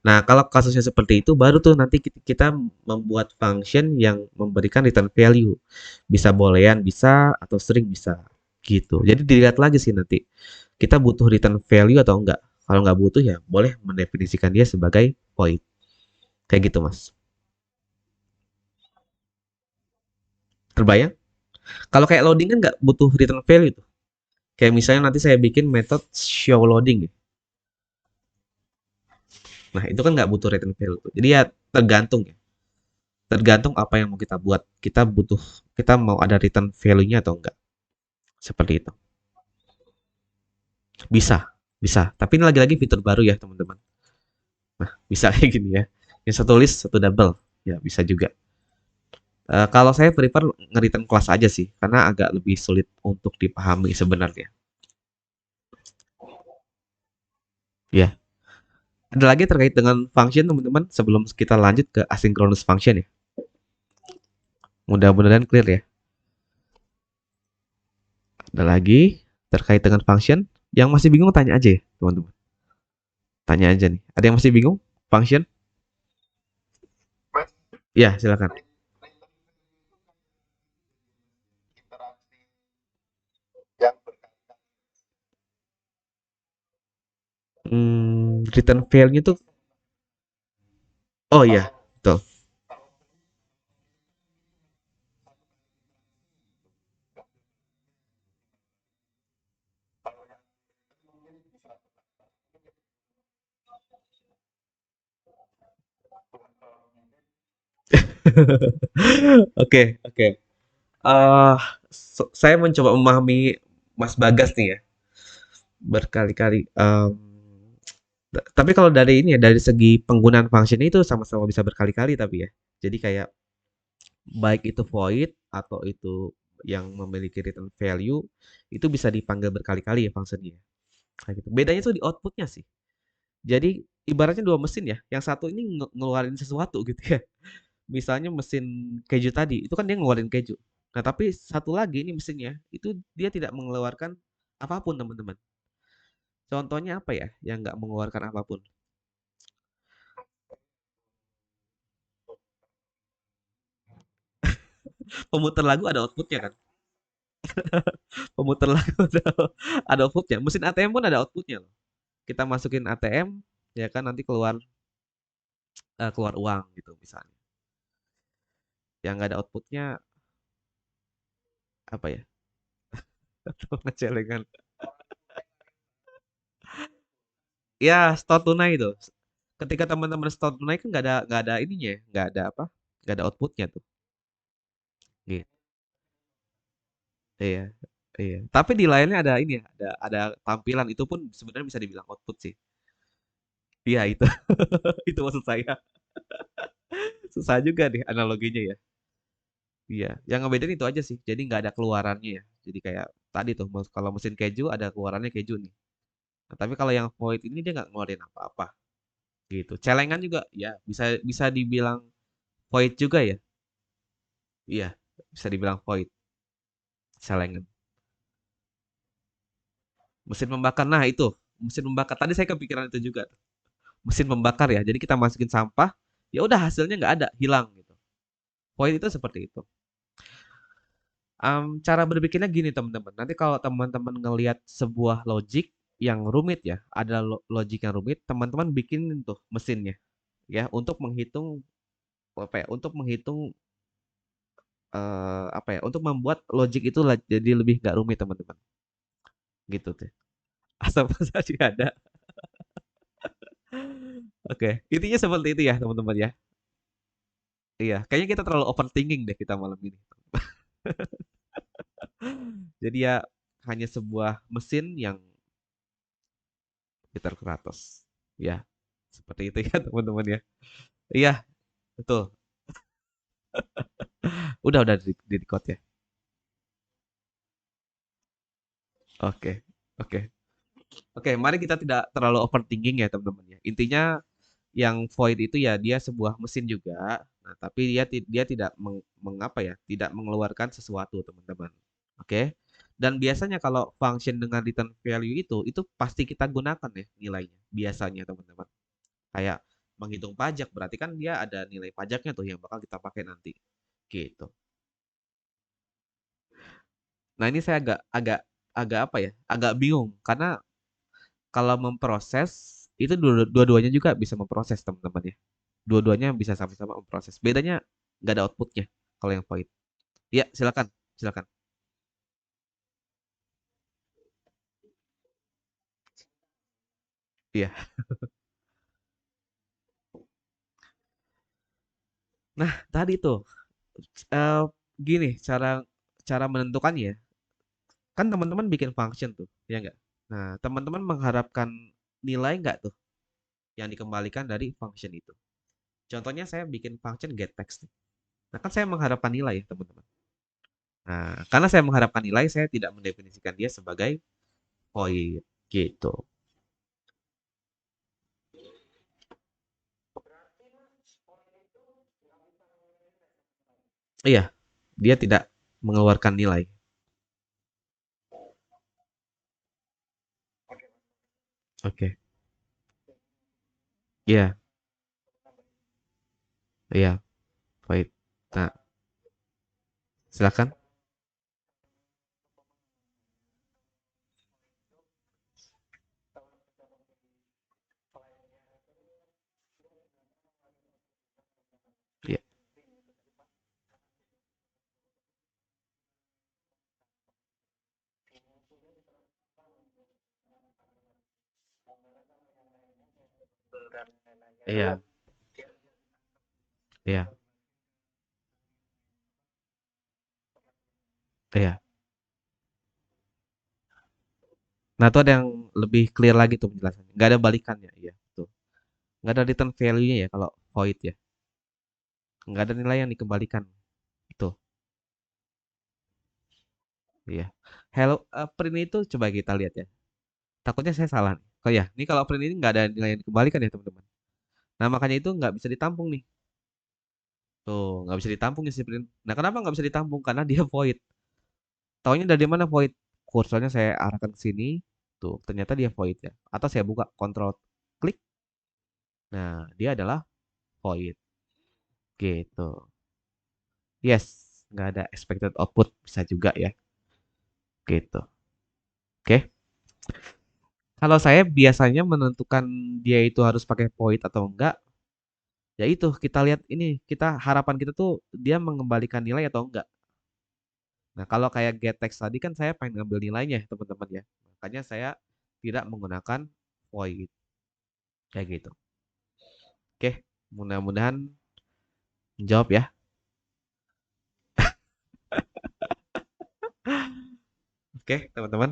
Nah, kalau kasusnya seperti itu, baru tuh nanti kita membuat function yang memberikan return value. Bisa boolean, bisa, atau string bisa. Gitu. Jadi dilihat lagi sih nanti. Kita butuh return value atau enggak. Kalau nggak butuh ya boleh mendefinisikan dia sebagai void. Kayak gitu, Mas. Terbayang? Kalau kayak loading kan nggak butuh return value tuh. Kayak misalnya nanti saya bikin metode show loading. Nah, itu kan nggak butuh return value tuh. Jadi ya tergantung ya. Tergantung apa yang mau kita buat. Kita mau ada return value-nya atau enggak. Seperti itu. Bisa, bisa. Tapi ini lagi-lagi fitur baru ya, teman-teman. Nah, bisa kayak gini ya. Yang satu list, satu double. Ya, bisa juga. Kalau saya prefer nge-return kelas aja sih, karena agak lebih sulit untuk dipahami sebenarnya. Ya. Ada lagi terkait dengan function, teman-teman, sebelum kita lanjut ke asynchronous function ya. Mudah-mudahan clear ya. Ada lagi terkait dengan function. Yang masih bingung tanya aja ya, teman-teman. Tanya aja nih. Ada yang masih bingung? Function? Ya, silakan. Return value-nya tuh, oh iya, betul. Oke, oke. Eh, saya mencoba memahami Mas Bagas nih ya, berkali-kali. Tapi kalau dari ini ya, dari segi penggunaan function itu sama-sama bisa berkali-kali tapi ya. Jadi kayak baik itu void atau itu yang memiliki return value, itu bisa dipanggil berkali-kali ya fungsinya. Kayak gitu. Bedanya tuh di outputnya sih. Jadi ibaratnya dua mesin ya, yang satu ini ngeluarin sesuatu gitu ya. Misalnya mesin keju tadi, itu kan dia ngeluarin keju. Nah, tapi satu lagi ini mesinnya, itu dia tidak mengeluarkan apapun, teman-teman. Contohnya apa ya yang nggak mengeluarkan apapun? Pemutar lagu ada outputnya kan? Pemutar lagu ada outputnya. Mesin ATM pun ada outputnya loh. Kita masukin ATM, ya kan nanti keluar keluar uang gitu misalnya. Yang nggak ada outputnya apa ya? Ngecelengan. Ya, store tunai itu. Ketika teman-teman store tunai kan nggak ada ininya, ya, nggak ada apa? Nggak ada outputnya tuh. Gitu. Iya, iya. Tapi di lainnya ada ini ya, ada tampilan itu pun sebenarnya bisa dibilang output sih. Iya itu, itu maksud saya. Susah juga deh analoginya ya. Iya, yang ngebedain itu aja sih. Jadi nggak ada keluarannya ya. Jadi kayak tadi tuh, kalau mesin keju ada keluarannya keju nih. Nah, tapi kalau yang void ini dia nggak ngeluarin apa-apa gitu. Celengan juga ya bisa bisa dibilang void juga ya. Iya, bisa dibilang void celengan. Mesin membakar, nah itu mesin membakar. Tadi saya kepikiran itu juga. Mesin membakar ya. Jadi kita masukin sampah, ya udah hasilnya nggak ada, hilang gitu. Void itu seperti itu. Cara berpikirnya gini teman-teman. Nanti kalau teman-teman ngelihat sebuah logic yang rumit ya, ada logic yang rumit, teman-teman bikin tuh mesinnya ya untuk menghitung apa ya? Untuk menghitung apa ya? Untuk membuat logic itu jadi lebih nggak rumit teman-teman. Gitu tuh. Asal saja ada. Oke, intinya seperti itu ya teman-teman ya. Iya, kayaknya kita terlalu overthinking deh kita malam ini. Jadi ya hanya sebuah mesin yang Peter Kratos. Ya, seperti itu ya teman-teman ya. Iya, betul. Udah di record ya. Oke, oke. Oke, mari kita tidak terlalu overthinking ya teman-teman ya. Intinya yang void itu ya dia sebuah mesin juga. Nah, tapi dia tidak mengapa ya, tidak mengeluarkan sesuatu teman-teman. Oke. Dan biasanya kalau function dengan return value itu pasti kita gunakan ya nilainya. Biasanya teman-teman. Kayak menghitung pajak berarti kan dia ada nilai pajaknya tuh yang bakal kita pakai nanti. Gitu. Nah, ini saya agak agak agak apa ya? Agak bingung karena kalau memproses itu dua-duanya juga bisa memproses teman-teman ya. Dua-duanya bisa sama-sama memproses. Bedanya nggak ada outputnya kalau yang void. Ya, silakan, silakan. Iya. Nah, tadi tuh eh, gini cara cara menentukannya ya. Kan teman-teman bikin function tuh, ya nggak? Nah, teman-teman mengharapkan nilai nggak tuh yang dikembalikan dari function itu? Contohnya saya bikin function getText nih. Nah, kan saya mengharapkan nilai ya, teman-teman. Nah, karena saya mengharapkan nilai, saya tidak mendefinisikan dia sebagai void gitu. Iya, dia tidak mengeluarkan nilai. Oke. Iya, iya, void. Nah, silakan. Iya, iya, iya, iya. Nah, itu ada yang lebih clear lagi tuh penjelasannya. Nggak ada balikannya, iya, tuh. Nggak ada return value-nya ya kalau void ya. Nggak ada nilai yang dikembalikan. Tuh, iya. Hello, print itu coba kita lihat ya. Takutnya saya salah nih. Oh ya, ini kalau print ini nggak ada nilai yang dikembalikan ya teman-teman. Nah makanya itu nggak bisa ditampung nih. Tuh, nggak bisa ditampung ya si print. Nah kenapa nggak bisa ditampung? Karena dia void. Taunya dari mana void? Kursornya saya arahkan ke sini. Tuh, ternyata dia void ya. Atau saya buka kontrol klik. Nah, dia adalah void. Gitu. Yes. nggak ada expected output, bisa juga ya, gitu. Oke. Kalau saya biasanya menentukan dia itu harus pakai void atau enggak, ya itu kita lihat ini, harapan kita tuh dia mengembalikan nilai atau enggak. Nah, kalau kayak getText tadi kan saya pengen ngambil nilainya, teman-teman ya. Makanya saya tidak menggunakan void kayak gitu. Oke, mudah-mudahan menjawab ya. Oke, teman-teman,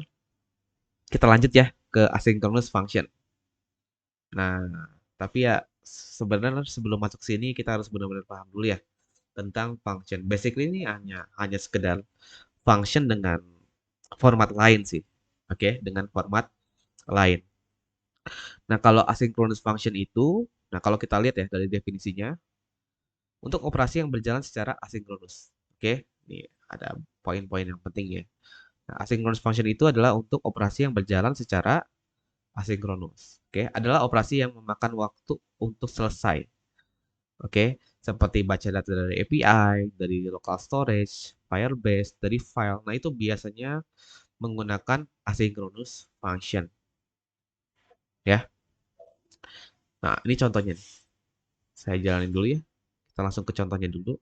kita lanjut ya ke asynchronous function. Nah, tapi ya sebenarnya sebelum masuk sini kita harus benar-benar paham dulu ya tentang function. Basically ini hanya sekedar function dengan format lain sih. Oke, dengan format lain. Nah, kalau asynchronous function itu, nah kalau kita lihat ya dari definisinya, untuk operasi yang berjalan secara asinkronus. Oke, ini ada poin-poin yang penting ya. Nah, asynchronous function itu adalah untuk operasi yang berjalan secara asinkronus. Oke, adalah operasi yang memakan waktu untuk selesai. Oke, seperti baca data dari API, dari local storage, Firebase, dari file. Nah, itu biasanya menggunakan asynchronous function ya. Nah, ini contohnya nih. Saya jalanin dulu ya. Kita langsung ke contohnya dulu.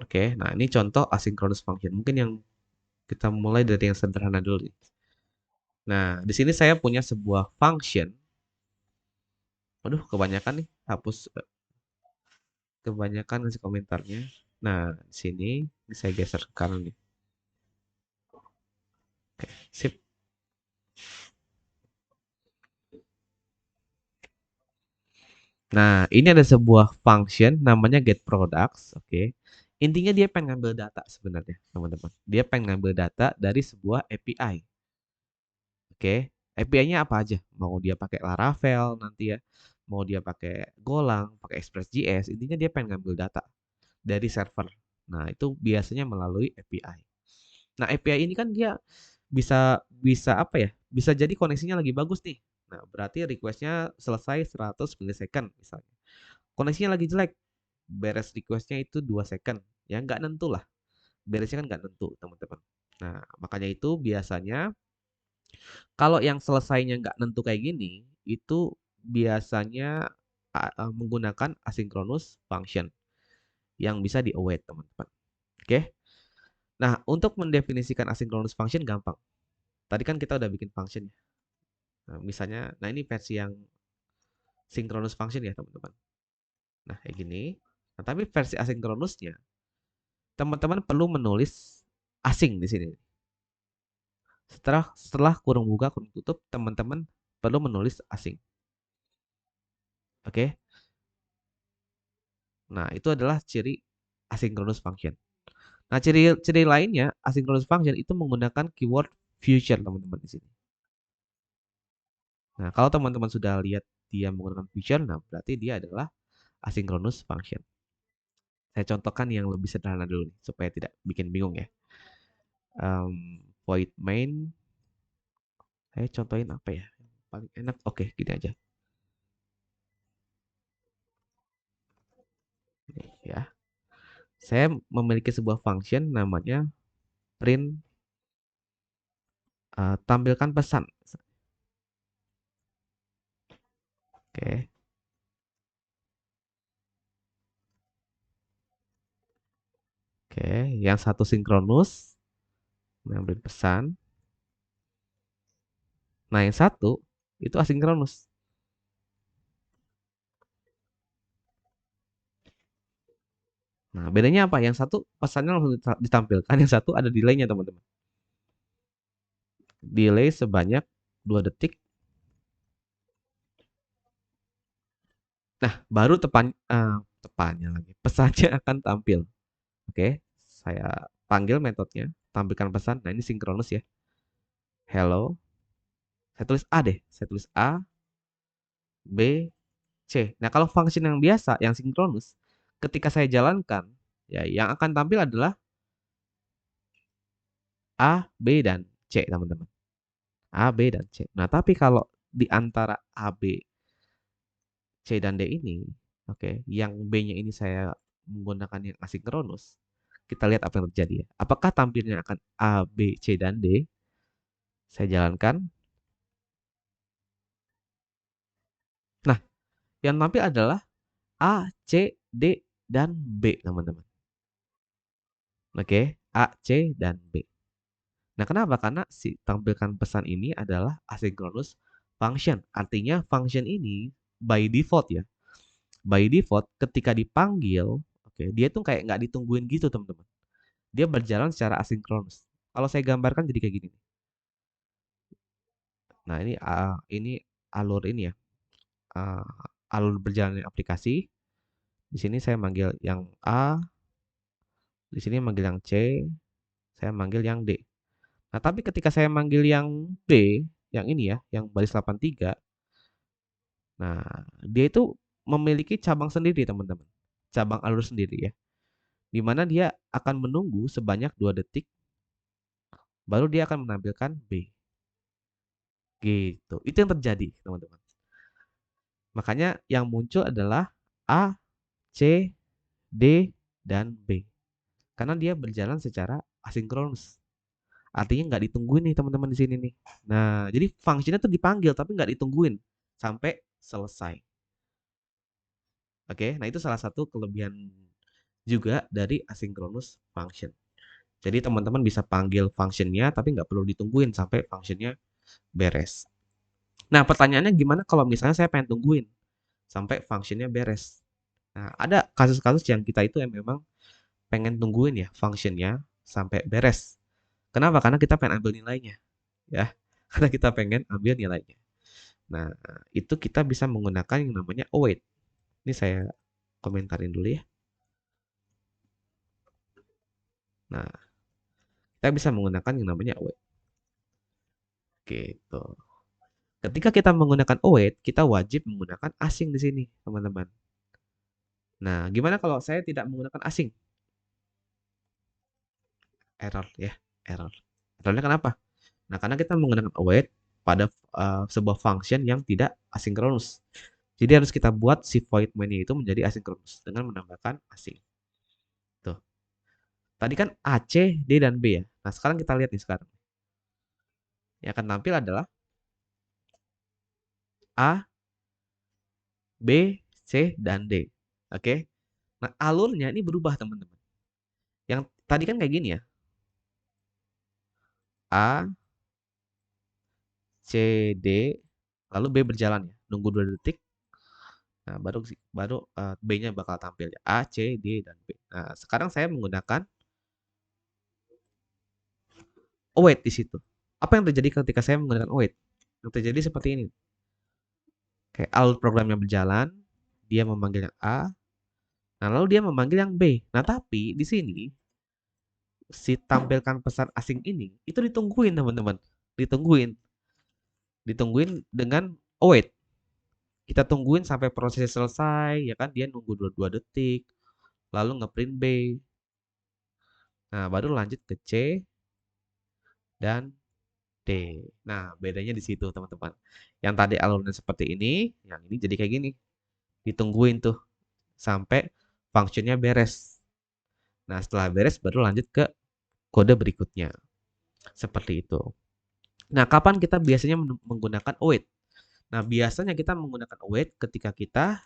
Oke, nah ini contoh asynchronous function. Mungkin yang kita mulai dari yang sederhana dulu nih. Nah, di sini saya punya sebuah function. Waduh, kebanyakan nih. Hapus kebanyakan ngasih komentarnya. Nah, di sini ini saya geser ke kanan nih. Oke, sip. Nah, ini ada sebuah function namanya getProducts. Oke. Intinya dia pengen ngambil data sebenarnya, teman-teman. Dia pengen ngambil data dari sebuah API. Oke. API-nya apa aja? Mau dia pakai Laravel nanti ya, mau dia pakai Golang, pakai Express.js, intinya dia pengen ngambil data dari server. Nah, itu biasanya melalui API. Nah, API ini kan dia bisa bisa apa ya? Bisa jadi koneksinya lagi bagus nih. Nah, berarti request-nya selesai 100 millisecond misalnya. Koneksinya lagi jelek, beres request-nya itu 2 second. Ya nggak nentu lah. Beresnya kan nggak nentu, teman-teman. Nah, makanya itu biasanya kalau yang selesainya nggak nentu kayak gini, itu biasanya menggunakan asynchronous function yang bisa di-await, teman-teman. Oke. Nah, untuk mendefinisikan asynchronous function gampang. Tadi kan kita udah bikin function ya. Nah, misalnya, nah ini versi yang synchronous function ya, teman-teman. Nah, kayak gini. Nah, tapi versi asynchronousnya, teman-teman perlu menulis async di sini. Setelah kurung buka, kurung tutup, teman-teman perlu menulis async. Oke. Nah, itu adalah ciri asynchronous function. Nah, ciri lainnya asynchronous function itu menggunakan keyword future, teman-teman di sini. Nah, kalau teman-teman sudah lihat dia menggunakan future, nah berarti dia adalah asynchronous function. Saya contohkan yang lebih sederhana dulu nih, supaya tidak bikin bingung ya. Void main, saya contohin apa ya? Paling enak, oke, gini aja. Nih, ya. Saya memiliki sebuah function namanya print tampilkan pesan. Oke, oke. Yang satu sinkronus, mengambil pesan. Nah, yang satu itu asinkronus. Nah, bedanya apa? Yang satu pesannya langsung ditampilkan, yang satu ada delaynya, teman-teman. Delay sebanyak 2 detik. Nah, baru tepannya lagi. Pesannya akan tampil. Oke, saya panggil metodenya, tampilkan pesan. Nah, ini sinkronus ya. Hello. Saya tulis A deh. Saya tulis A, B, C. Nah, kalau function yang biasa, yang sinkronus, ketika saya jalankan, ya yang akan tampil adalah A, B, dan C, teman-teman. A, B, dan C. Nah, tapi kalau di antara A, B, C, dan D ini, Oke, yang B-nya ini saya menggunakan yang asinkronus. Kita lihat apa yang terjadi ya. Apakah tampilnya akan A, B, C, dan D? Saya jalankan. Nah, yang tampil adalah A, C, D, dan B, teman-teman. Oke, A, C, dan B. Nah, kenapa? Karena si tampilkan pesan ini adalah asynchronous function. Artinya function ini by default ya. By default ketika dipanggil, oke, dia tuh kayak nggak ditungguin gitu, teman-teman. Dia berjalan secara asinkronus. Kalau saya gambarkan jadi kayak gini. Nah, ini alur ini ya. uh, Alur berjalannya aplikasi. Di sini saya manggil yang A, di sini manggil yang C, saya manggil yang D. Nah, tapi ketika saya manggil yang B, yang ini ya, yang baris 83, nah, dia itu memiliki cabang sendiri, teman-teman. Cabang alur sendiri ya. Di mana dia akan menunggu sebanyak 2 detik, baru dia akan menampilkan B. Gitu. Itu yang terjadi, teman-teman. Makanya yang muncul adalah A, C, D, dan B. Karena dia berjalan secara asinkronus. Artinya nggak ditungguin nih teman-teman di sini nih. Nah, jadi fungsinya tuh dipanggil tapi nggak ditungguin sampai selesai. Oke, nah itu salah satu kelebihan juga dari asynchronous function. Jadi teman-teman bisa panggil functionnya tapi nggak perlu ditungguin sampai functionnya beres. Nah, pertanyaannya gimana kalau misalnya saya pengen tungguin sampai functionnya beres? Nah, ada kasus-kasus yang kita itu yang memang pengen tungguin ya functionnya sampai beres. Kenapa? Karena kita pengen ambil nilainya, ya. Karena kita pengen ambil nilainya. Nah, itu kita bisa menggunakan yang namanya await. Ini saya komentarin dulu ya. Nah, kita bisa menggunakan yang namanya await. Gitu. Ketika kita menggunakan await, kita wajib menggunakan asing di sini, teman-teman. Nah, gimana kalau saya tidak menggunakan asing? Error ya, error. Errornya kenapa? Nah, karena kita menggunakan await pada sebuah function yang tidak asinkronus. Jadi harus kita buat si void main itu menjadi asinkronus dengan menambahkan asing. Tuh. Tadi kan A, C, D, dan B ya. Nah, sekarang kita lihat nih sekarang. Yang akan tampil adalah A, B, C, dan D. Oke. Nah, alurnya ini berubah, teman-teman. Yang tadi kan kayak gini ya. A, C, D, lalu B berjalan ya. Nunggu 2 detik. Nah, baru B-nya bakal tampil ya. A, C, D, dan B. Nah, sekarang saya menggunakan await di situ. Apa yang terjadi ketika saya menggunakan await? Yang terjadi seperti ini. Kayak alur programnya berjalan, dia memanggil yang A, nah lalu dia memanggil yang B. Nah, tapi di sini si tampilkan pesan asing ini itu ditungguin, teman-teman. Ditungguin. Ditungguin dengan await. Kita tungguin sampai proses selesai, ya kan? Dia nunggu 2 detik, lalu ngeprint B. Nah, baru lanjut ke C dan D. Nah, bedanya di situ, teman-teman. Yang tadi alurnya seperti ini, yang ini jadi kayak gini. Ditungguin tuh sampai functionnya beres. Nah, setelah beres baru lanjut ke kode berikutnya. Seperti itu. Nah, kapan kita biasanya menggunakan await? Nah, biasanya kita menggunakan await ketika kita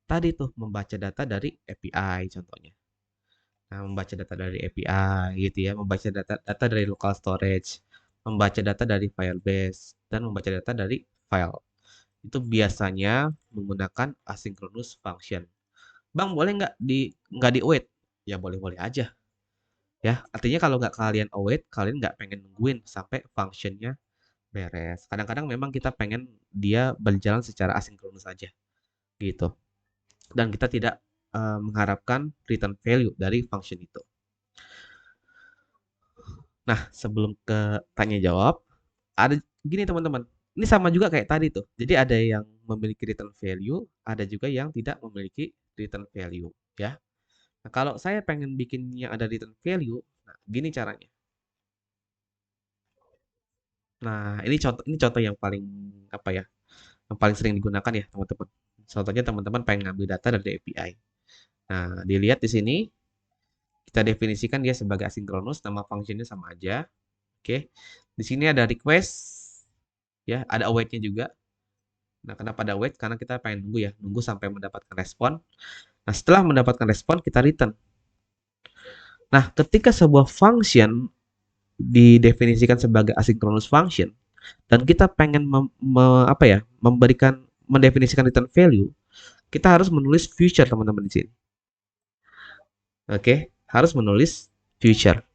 tadi tuh membaca data dari API contohnya. Nah, membaca data dari API gitu ya, membaca data dari local storage, membaca data dari Firebase, dan membaca data dari file. Itu biasanya menggunakan asynchronous function. Bang, boleh nggak di await? Ya boleh-boleh aja. Ya, artinya kalau nggak kalian await, kalian nggak pengen nungguin sampai functionnya beres. Kadang-kadang memang kita pengen dia berjalan secara asinkronus aja, gitu. Dan kita tidak mengharapkan return value dari function itu. Nah, sebelum ke tanya jawab, ada gini teman-teman. Ini sama juga kayak tadi tuh. Jadi ada yang memiliki return value, ada juga yang tidak memiliki return value, ya. Nah, kalau saya pengen bikin yang ada return value, nah gini caranya. Nah, ini contoh yang paling apa ya? Yang paling sering digunakan ya, teman-teman. Contohnya teman-teman pengen ngambil data dari API. Nah, dilihat di sini, kita definisikan dia sebagai asinkronus, nama functionnya sama aja. Oke, di sini ada request, ya, ada await-nya juga. Nah, kenapa ada await? Karena kita pengen nunggu ya, nunggu sampai mendapatkan respon. Nah, setelah mendapatkan respon, kita return. Nah, ketika sebuah function didefinisikan sebagai asynchronous function dan kita pengen mendefinisikan return value, kita harus menulis future teman-teman di sini. Oke, harus menulis future.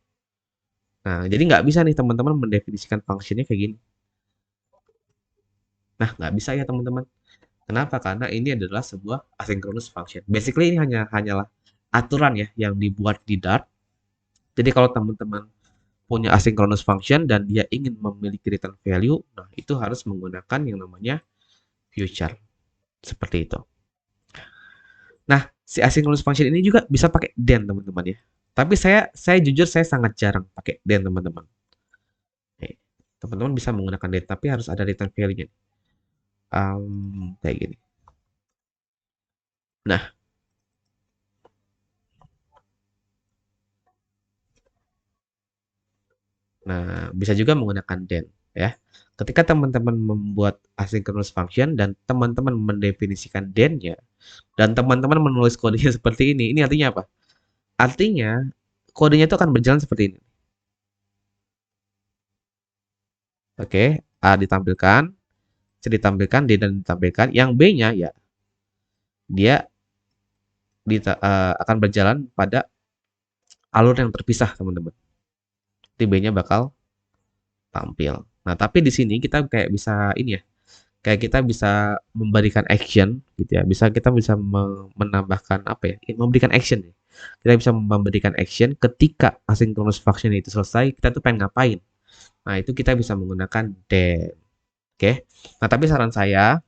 Nah, jadi nggak bisa nih teman-teman mendefinisikan functionnya kayak gini. Nah, nggak bisa ya teman-teman. Kenapa? Karena ini adalah sebuah asynchronous function. Basically ini hanyalah aturan ya yang dibuat di Dart. Jadi kalau teman-teman punya asynchronous function dan dia ingin memiliki return value, nah itu harus menggunakan yang namanya future. Seperti itu. Nah, si asynchronous function ini juga bisa pakai then teman-teman ya. Tapi saya jujur saya sangat jarang pakai then teman-teman. Teman-teman bisa menggunakan then tapi harus ada return value-nya. Kayak gini. Nah, bisa juga menggunakan then ya. Ketika teman-teman membuat asynchronous function dan teman-teman mendefinisikan then-nya dan teman-teman menulis kodenya seperti ini artinya apa? Artinya kodenya itu akan berjalan seperti ini. Oke, A ditampilkan, C ditampilkan, D dan ditampilkan. Yang B-nya ya dia akan berjalan pada alur yang terpisah, teman-teman. Nanti B-nya bakal tampil. Nah, tapi di sini kita kayak bisa ini ya, kayak kita bisa memberikan action gitu ya. Kita bisa menambahkan apa ya? Memberikan action ya. Kita bisa memberikan action ketika asynchronous function itu selesai, kita tuh pengen ngapain. Nah, itu kita bisa menggunakan then. Oke. Nah, tapi saran saya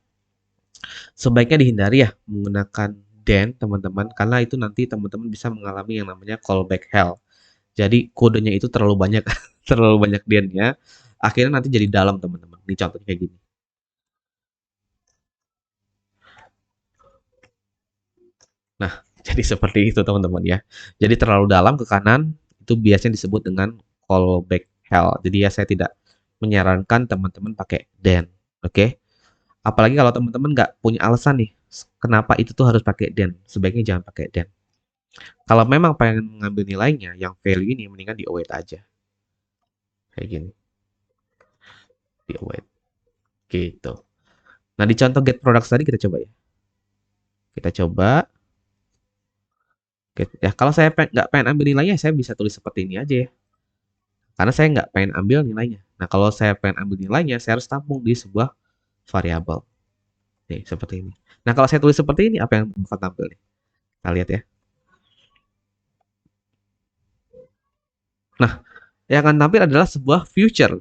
sebaiknya dihindari ya menggunakan then, teman-teman, karena itu nanti teman-teman bisa mengalami yang namanya callback hell. Jadi kodenya itu terlalu banyak, terlalu banyak then-nya, akhirnya nanti jadi dalam, teman-teman. Ini contohnya kayak gini. Nah, jadi seperti itu teman-teman ya. Jadi terlalu dalam ke kanan itu biasanya disebut dengan callback hell. Jadi ya saya tidak menyarankan teman-teman pakai then. Oke. Apalagi kalau teman-teman nggak punya alasan nih kenapa itu tuh harus pakai then. Sebaiknya jangan pakai then. Kalau memang pengen mengambil nilainya yang value ini mendingan di await aja. Kayak gini. Di await. Gitu. Nah, di contoh get products tadi kita coba ya. Kita coba. Ya, kalau saya nggak pengen ambil nilainya, saya bisa tulis seperti ini aja ya. Karena saya nggak pengen ambil nilainya. Nah, kalau saya pengen ambil nilainya, saya harus tampung di sebuah variabel. Nih, seperti ini. Nah, kalau saya tulis seperti ini, apa yang bakal tampil nih? Kita lihat ya. Nah, yang akan tampil adalah sebuah future.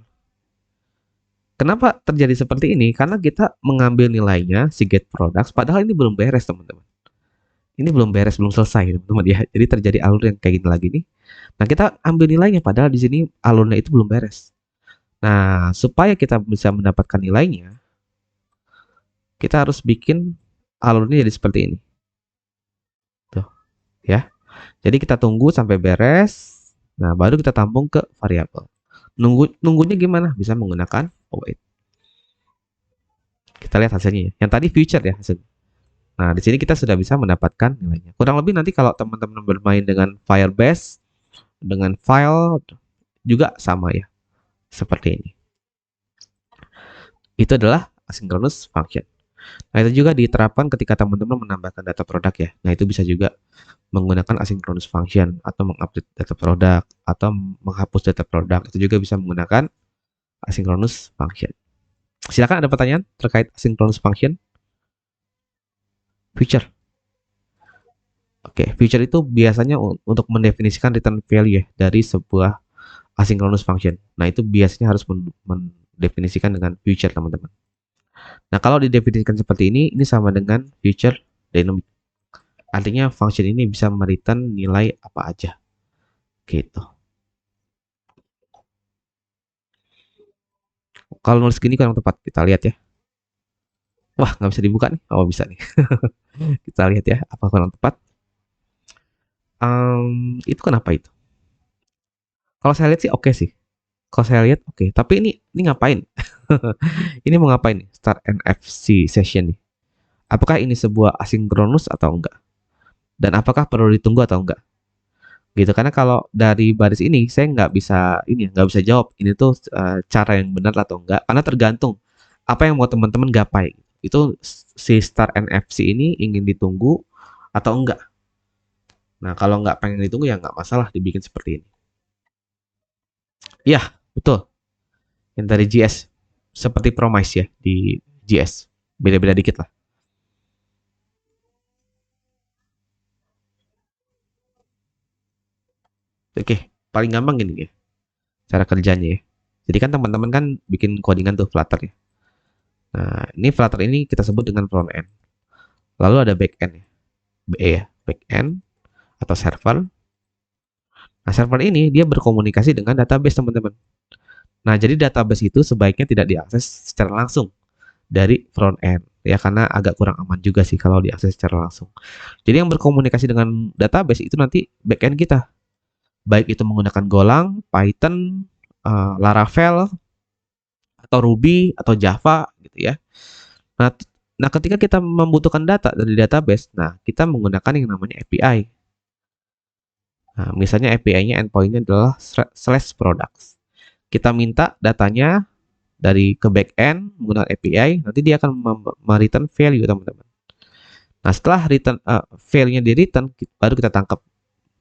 Kenapa terjadi seperti ini? Karena kita mengambil nilainya si get products, padahal ini belum beres, teman-teman. Ini belum beres, belum selesai, teman-teman ya. Jadi terjadi alur yang kayak gini lagi nih. Nah, kita ambil nilainya, padahal di sini alurnya itu belum beres. Nah, supaya kita bisa mendapatkan nilainya, kita harus bikin alurnya jadi seperti ini. Tuh, ya. Jadi kita tunggu sampai beres. Nah, baru kita tampung ke variabel. Nunggunya gimana? Bisa menggunakan await. Kita lihat hasilnya ya. Yang tadi future ya hasilnya. Nah, di sini kita sudah bisa mendapatkan nilainya. Kurang lebih nanti kalau teman-teman bermain dengan Firebase, dengan file juga sama ya. Seperti ini. Itu adalah asynchronous function. Nah, itu juga diterapkan ketika teman-teman menambahkan data produk ya. Nah, itu bisa juga menggunakan asynchronous function atau mengupdate data produk atau menghapus data produk. Itu juga bisa menggunakan asynchronous function. Silakan ada pertanyaan terkait asynchronous function? Future. Oke, future itu biasanya untuk mendefinisikan return value ya dari sebuah asynchronous function. Nah, itu biasanya harus mendefinisikan dengan future, teman-teman. Nah, kalau didefinisikan seperti ini sama dengan future dynamic. Artinya function ini bisa mereturn nilai apa aja. Gitu. Kalau nulis gini kurang tepat, kita lihat ya. Wah, nggak bisa dibuka nih. Oh, bisa nih. Kita lihat ya, apa kurang tepat. Itu kenapa itu? Kalau saya lihat sih oke sih. Kalau saya lihat oke. Tapi ini ngapain? Ini mau ngapain nih? Start NFC session nih. Apakah ini sebuah asinkronus atau enggak? Dan apakah perlu ditunggu atau enggak? Gitu. Karena kalau dari baris ini saya nggak bisa ini ya, nggak bisa jawab ini tuh cara yang benar atau enggak. Karena tergantung apa yang mau teman-teman gapai. Itu si start NFC ini ingin ditunggu atau enggak. Nah, kalau nggak pengen ditunggu ya nggak masalah dibikin seperti ini. Iya, betul. Yang dari GS. Seperti Promise ya di GS. Beda-beda dikit lah. Oke, paling gampang gini ya. Cara kerjanya ya. Jadi kan teman-teman kan bikin codingan tuh Flutter ya. Nah, ini Flutter ini kita sebut dengan front end. Lalu ada back end ya. Ya, back end atau server. Nah, server ini dia berkomunikasi dengan database teman-teman. Nah, jadi database itu sebaiknya tidak diakses secara langsung dari front end ya karena agak kurang aman juga sih kalau diakses secara langsung. Jadi yang berkomunikasi dengan database itu nanti backend kita, baik itu menggunakan Golang, Python, Laravel, atau Ruby atau Java gitu ya. Nah, nah ketika kita membutuhkan data dari database, nah kita menggunakan yang namanya API. Nah, misalnya API-nya endpoint-nya adalah slash products. Kita minta datanya dari ke backend menggunakan API, nanti dia akan return value teman-teman. Nah setelah return value-nya di return, baru kita tangkap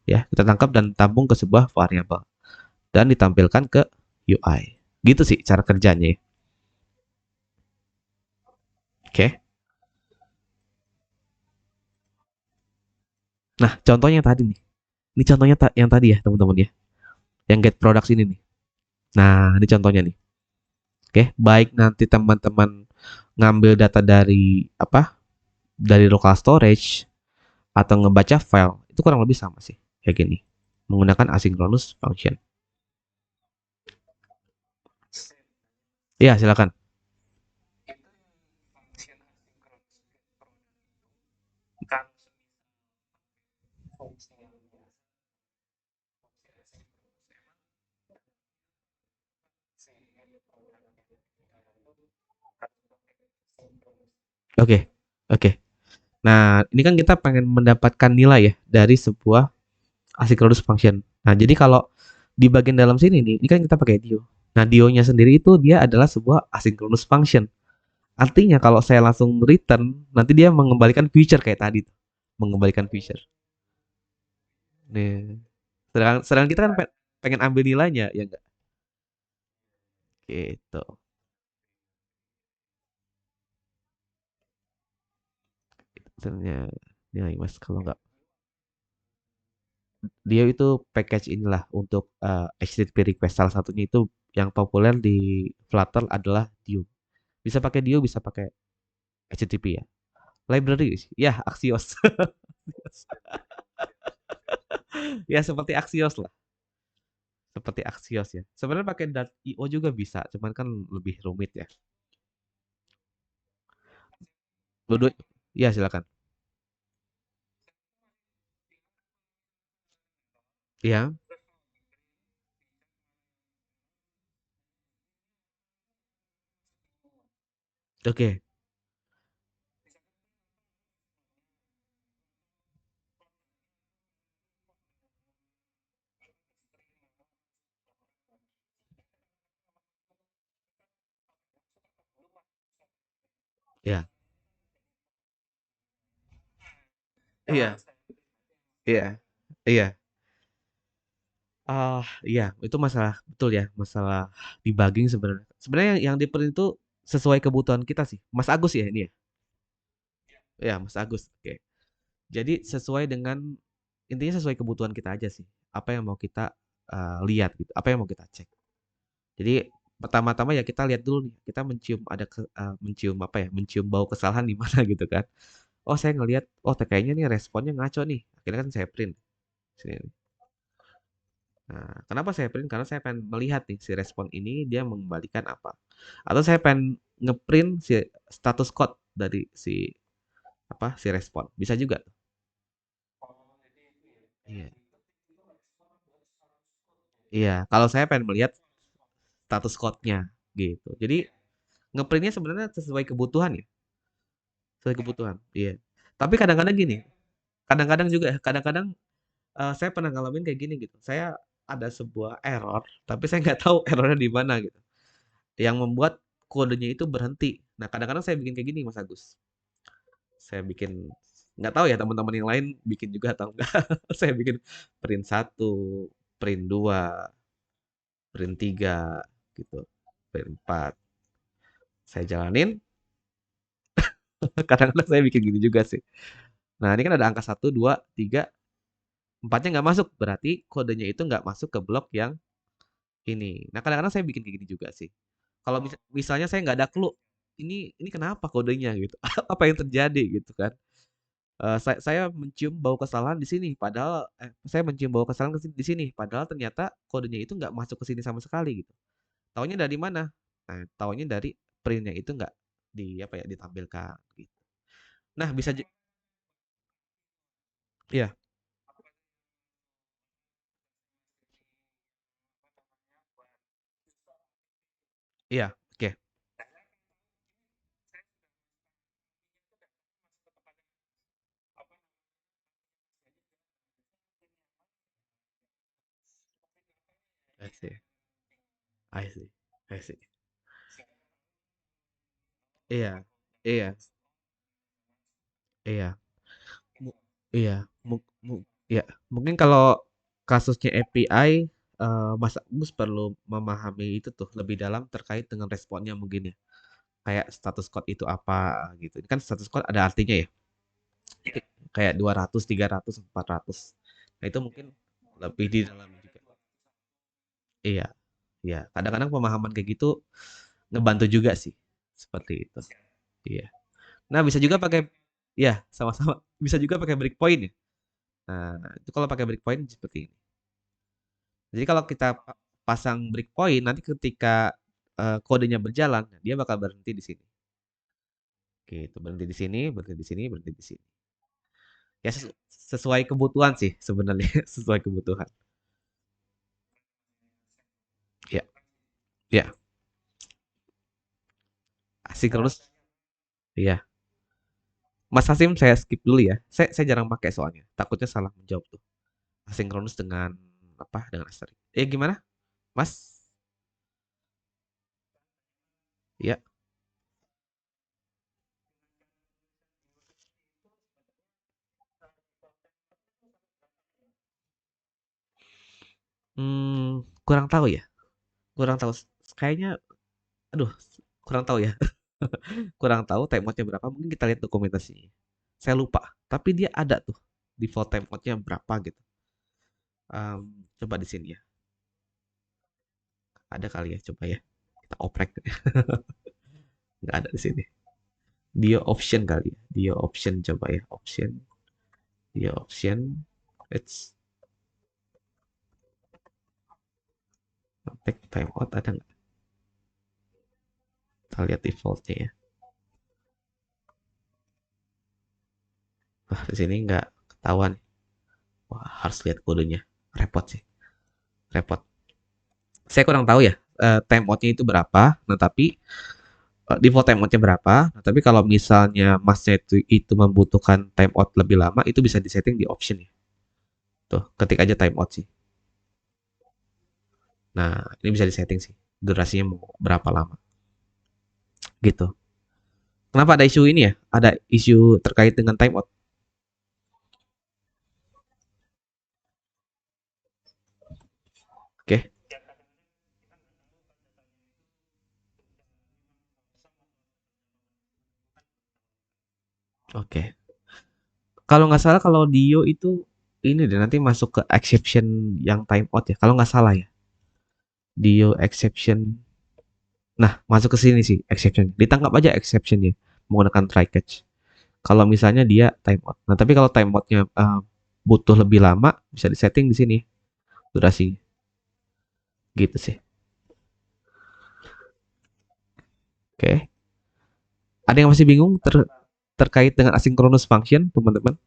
ya, kita tangkap dan tampung ke sebuah variabel dan ditampilkan ke UI. Gitu sih cara kerjanya. Oke. Nah contohnya tadi nih, ini contohnya yang tadi ya teman-teman ya, yang get products ini nih. Nah ini contohnya nih. Oke, baik nanti teman-teman ngambil data dari apa? Dari local storage atau ngebaca file, itu kurang lebih sama sih. Kayak gini. Menggunakan asynchronous function. Iya, silakan. Oke, oke. Nah, ini kan kita pengen mendapatkan nilai ya dari sebuah asynchronous function. Nah, jadi kalau di bagian dalam sini nih, ini kan kita pakai dio. Nah, dio-nya sendiri itu dia adalah sebuah asynchronous function. Artinya kalau saya langsung return, nanti dia mengembalikan feature kayak tadi tuh. Mengembalikan feature. Nih. Sedangkan kita kan pengen ambil nilainya, ya enggak? Gitu. Sebenarnya nilai mas kalau nggak dia itu package inilah untuk HTTP request salah satunya itu yang populer di Flutter adalah Dio. Bisa pakai Dio, bisa pakai HTTP ya. Library sih. Ya, Axios. Ya seperti Axios lah. Seperti Axios ya. Sebenarnya pakai .io juga bisa, cuman kan lebih rumit ya. Dua ya silakan. Ya, oke. Ya. Iya, iya, iya. Iya, itu masalah betul ya, masalah debugging sebenarnya. Sebenarnya yang di-print itu sesuai kebutuhan kita sih. Mas Agus ya ini ya? Ya, Mas Agus. Oke. Jadi sesuai dengan intinya sesuai kebutuhan kita aja sih. Apa yang mau kita lihat gitu, apa yang mau kita cek. Jadi pertama-tama ya kita lihat dulu nih, kita mencium mencium apa ya? Mencium bau kesalahan di mana gitu kan. Oh, saya ngelihat oh kayaknya nih responnya ngaco nih. Akhirnya kan saya print. Sini. Nah, kenapa saya print? Karena saya pengen melihat nih si respon ini dia mengembalikan apa. Atau saya pengen ngeprint si status code. dari si apa si respon. Bisa juga tuh. Iya. Iya, kalau saya pengen melihat status code-nya gitu. Jadi ngeprintnya sebenarnya sesuai kebutuhan ya, sesuai kebutuhan. Iya. Tapi kadang-kadang gini, kadang-kadang juga ya, kadang-kadang saya pernah ngalamin kayak gini gitu. Saya ada sebuah error, tapi saya nggak tahu errornya di mana gitu. Yang membuat kodenya itu berhenti. Nah, kadang-kadang saya bikin kayak gini, Mas Agus. Saya bikin nggak tahu ya teman-teman yang lain bikin juga atau enggak. Saya bikin print satu, print 2, print 3 gitu. Print 4. Saya jalanin, kadang-kadang saya bikin gini juga sih. Nah, ini kan ada angka satu, 2, 3, empatnya nggak masuk. Berarti kodenya itu nggak masuk ke blok yang ini. Nah, kadang-kadang saya bikin kayak gini juga sih. Kalau misalnya saya nggak ada clue, ini kenapa kodenya gitu? Apa yang terjadi gitu kan? Saya mencium bau kesalahan di sini, padahal saya mencium bau kesalahan di sini, padahal ternyata kodenya itu nggak masuk ke sini sama sekali gitu. Taunya dari mana? Nah, taunya dari printnya itu nggak di apa ya ditampilkan gitu. Nah, bisa iya, iya, oke. I see. I see. I see. Iya, iya, iya. Iya, iya. Mungkin kalau kasusnya API, Mas Agus perlu memahami itu tuh lebih dalam terkait dengan responnya mungkin ya. Kayak status code itu apa gitu. Ini kan status code ada artinya ya. Kayak 200, 300, 400. Nah, itu mungkin lebih di dalam juga. Iya, iya. Kadang-kadang pemahaman kayak gitu ngebantu juga sih. Seperti itu. Iya. Nah, bisa juga pakai ya, sama-sama. Bisa juga pakai breakpoint ya. Nah, itu kalau pakai breakpoint seperti ini. Jadi kalau kita pasang breakpoint, nanti ketika kodenya berjalan, dia bakal berhenti di sini. Gitu, berhenti di sini, berhenti di sini, berhenti di sini. Ya sesuai kebutuhan sih sebenarnya, sesuai kebutuhan. Ya, ya, asinkronus. Iya. Mas Hasim saya skip dulu ya. Saya jarang pakai soalnya. Takutnya salah menjawab tuh. Asinkronus dengan apa? Dengan asterisk. Gimana? Mas? Ya. Kurang tahu ya. Kurang tahu. Kayaknya aduh, kurang tahu ya. Kurang tahu time-nya berapa, mungkin kita lihat dokumentasinya. Saya lupa, tapi dia ada tuh default time-nya berapa gitu. Coba di sini ya. Ada kali ya, coba ya. Kita oprek. Nggak ada di sini. Dia option kali ya. Dia option coba ya. Option. Dia option. Let's take timeout ada nggak? Kita lihat defaultnya ya. Wah, di sini nggak ketahuan. Wah, harus lihat kodenya. Repot sih. Repot. Saya kurang tahu ya. Timeoutnya itu berapa. Nah, tapi default timeoutnya berapa. Nah, tapi kalau misalnya masnya itu membutuhkan timeout lebih lama, itu bisa disetting di option ya. Tuh, ketik aja timeout sih. Nah, ini bisa disetting sih. Durasinya mau berapa lama. Gitu. Kenapa ada isu ini ya? Ada isu terkait dengan timeout. Oke. Oke. Kalau nggak salah kalau Dio itu ini deh nanti masuk ke exception yang timeout ya. Kalau nggak salah ya. Dio exception. Nah, masuk ke sini sih exception. Ditangkap aja exceptionnya menggunakan try catch. Kalau misalnya dia timeout. Nah, tapi kalau timeoutnya butuh lebih lama, bisa disetting di sini durasinya. Gitu sih. Oke. Ada yang masih bingung terkait dengan asynchronous function, teman-teman?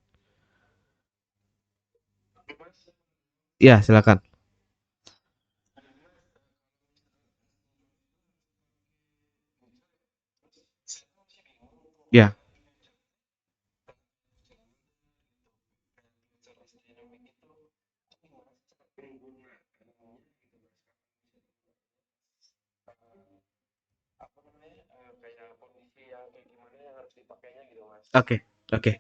Ya, silakan. Ya, oke, oke.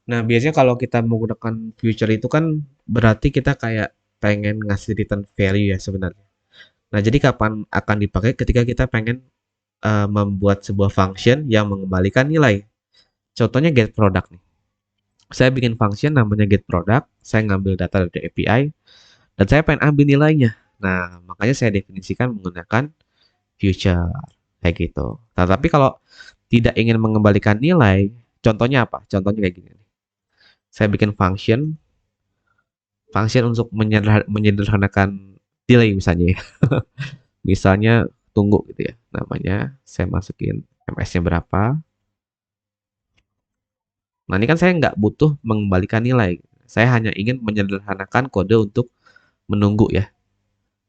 Nah, biasanya kalau kita menggunakan future itu kan berarti kita kayak pengen ngasih return value ya sebenarnya. Nah, jadi kapan akan dipakai ketika kita pengen membuat sebuah function yang mengembalikan nilai. Contohnya get product nih. Saya bikin function namanya get product, saya ngambil data dari API, dan saya pengen ambil nilainya. Nah, makanya saya definisikan menggunakan future kayak gitu. Nah, tapi kalau tidak ingin mengembalikan nilai, contohnya apa? Contohnya kayak gini. Saya bikin function, function untuk menyederhanakan delay misalnya ya. Misalnya tunggu gitu ya. Namanya saya masukin MS-nya berapa. Nah, ini kan saya nggak butuh mengembalikan nilai. Saya hanya ingin menyederhanakan kode untuk menunggu ya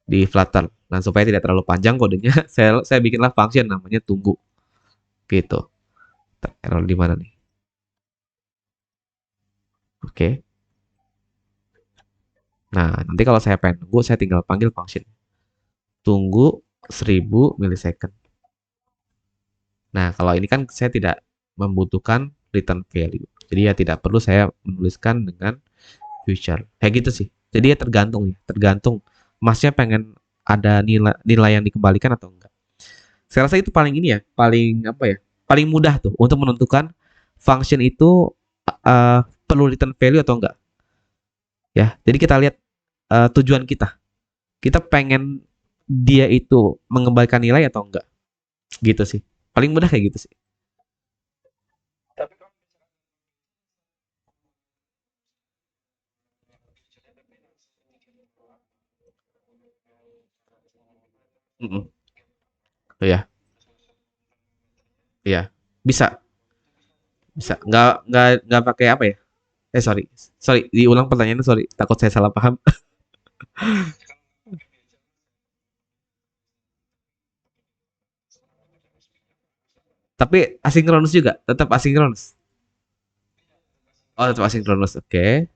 di Flutter. Nah, supaya tidak terlalu panjang kodenya, saya bikinlah function namanya tunggu gitu. Error di mana nih? Oke. Nah, nanti kalau saya pengen tunggu, saya tinggal panggil function. Tunggu 1000 millisecond. Nah, kalau ini kan saya tidak membutuhkan return value. Jadi ya tidak perlu saya menuliskan dengan future. Kayak gitu sih. Jadi ya tergantung ya, tergantung masnya pengen ada nilai nilai yang dikembalikan atau enggak. Saya rasa itu paling ini ya, paling apa ya? Paling mudah tuh untuk menentukan function itu perlu return value atau enggak ya. Jadi kita lihat tujuan kita. Kita pengen dia itu mengembalikan nilai atau enggak. Gitu sih. Paling mudah kayak gitu sih. Mm -mm. Ya, ya. Bisa, bisa. Nggak pakai apa ya? Sorry. Sorry, diulang pertanyaannya, sorry. Takut saya salah paham. Tapi asinkronus juga, tetap asinkronus. Oh, tetap asinkronus. Oke.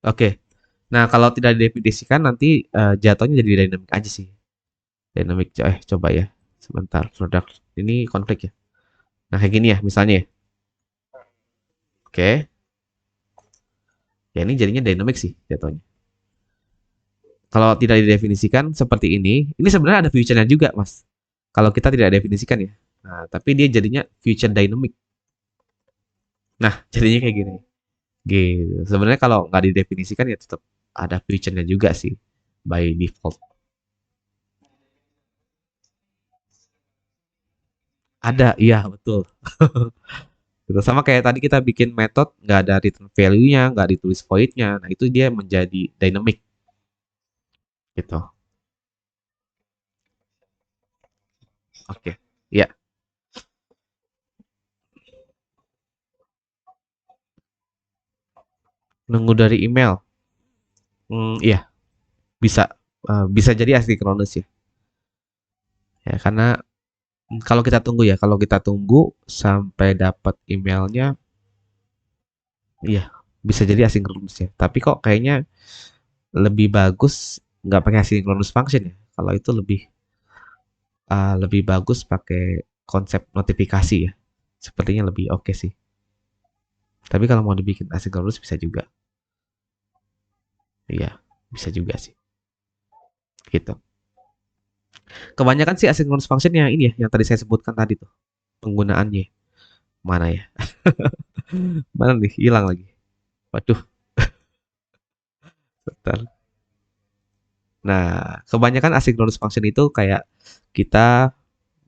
Oke. Nah, kalau tidak didefinisikan nanti jatuhnya jadi dynamic aja sih. Dynamic coba ya. Sebentar, produk ini konflik ya. Nah, kayak gini ya misalnya ya. Oke. Ya ini jadinya dynamic sih jatuhnya. Kalau tidak didefinisikan seperti ini sebenarnya ada future-nya juga, Mas. Kalau kita tidak definisikan ya. Nah, tapi dia jadinya future dynamic. Nah, jadinya kayak gini. Gitu. Sebenarnya kalau nggak didefinisikan ya tetap ada future-nya juga sih by default. Ada, iya betul. Gitu. Sama kayak tadi kita bikin metode nggak ada return value-nya, nggak ditulis void-nya. Nah, itu dia menjadi dynamic gitu. Oke. Iya, nunggu dari email. Iya, bisa. Bisa jadi asynchronous ya. Ya, karena kalau kita tunggu ya, kalau kita tunggu sampai dapat emailnya, iya, bisa jadi asynchronous ya. Tapi kok kayaknya lebih bagus nggak pakai asynchronous function ya. Kalau itu lebih bagus pakai konsep notifikasi ya. Sepertinya lebih oke sih. Tapi kalau mau dibikin asynchronous bisa juga. Iya, bisa juga sih. Gitu. Kebanyakan sih asynchronous function yang ini ya, yang tadi saya sebutkan tadi tuh. Penggunaannya. Mana ya? Mana nih? Hilang lagi. Waduh, bentar. Nah, kebanyakan asynchronous function itu kayak kita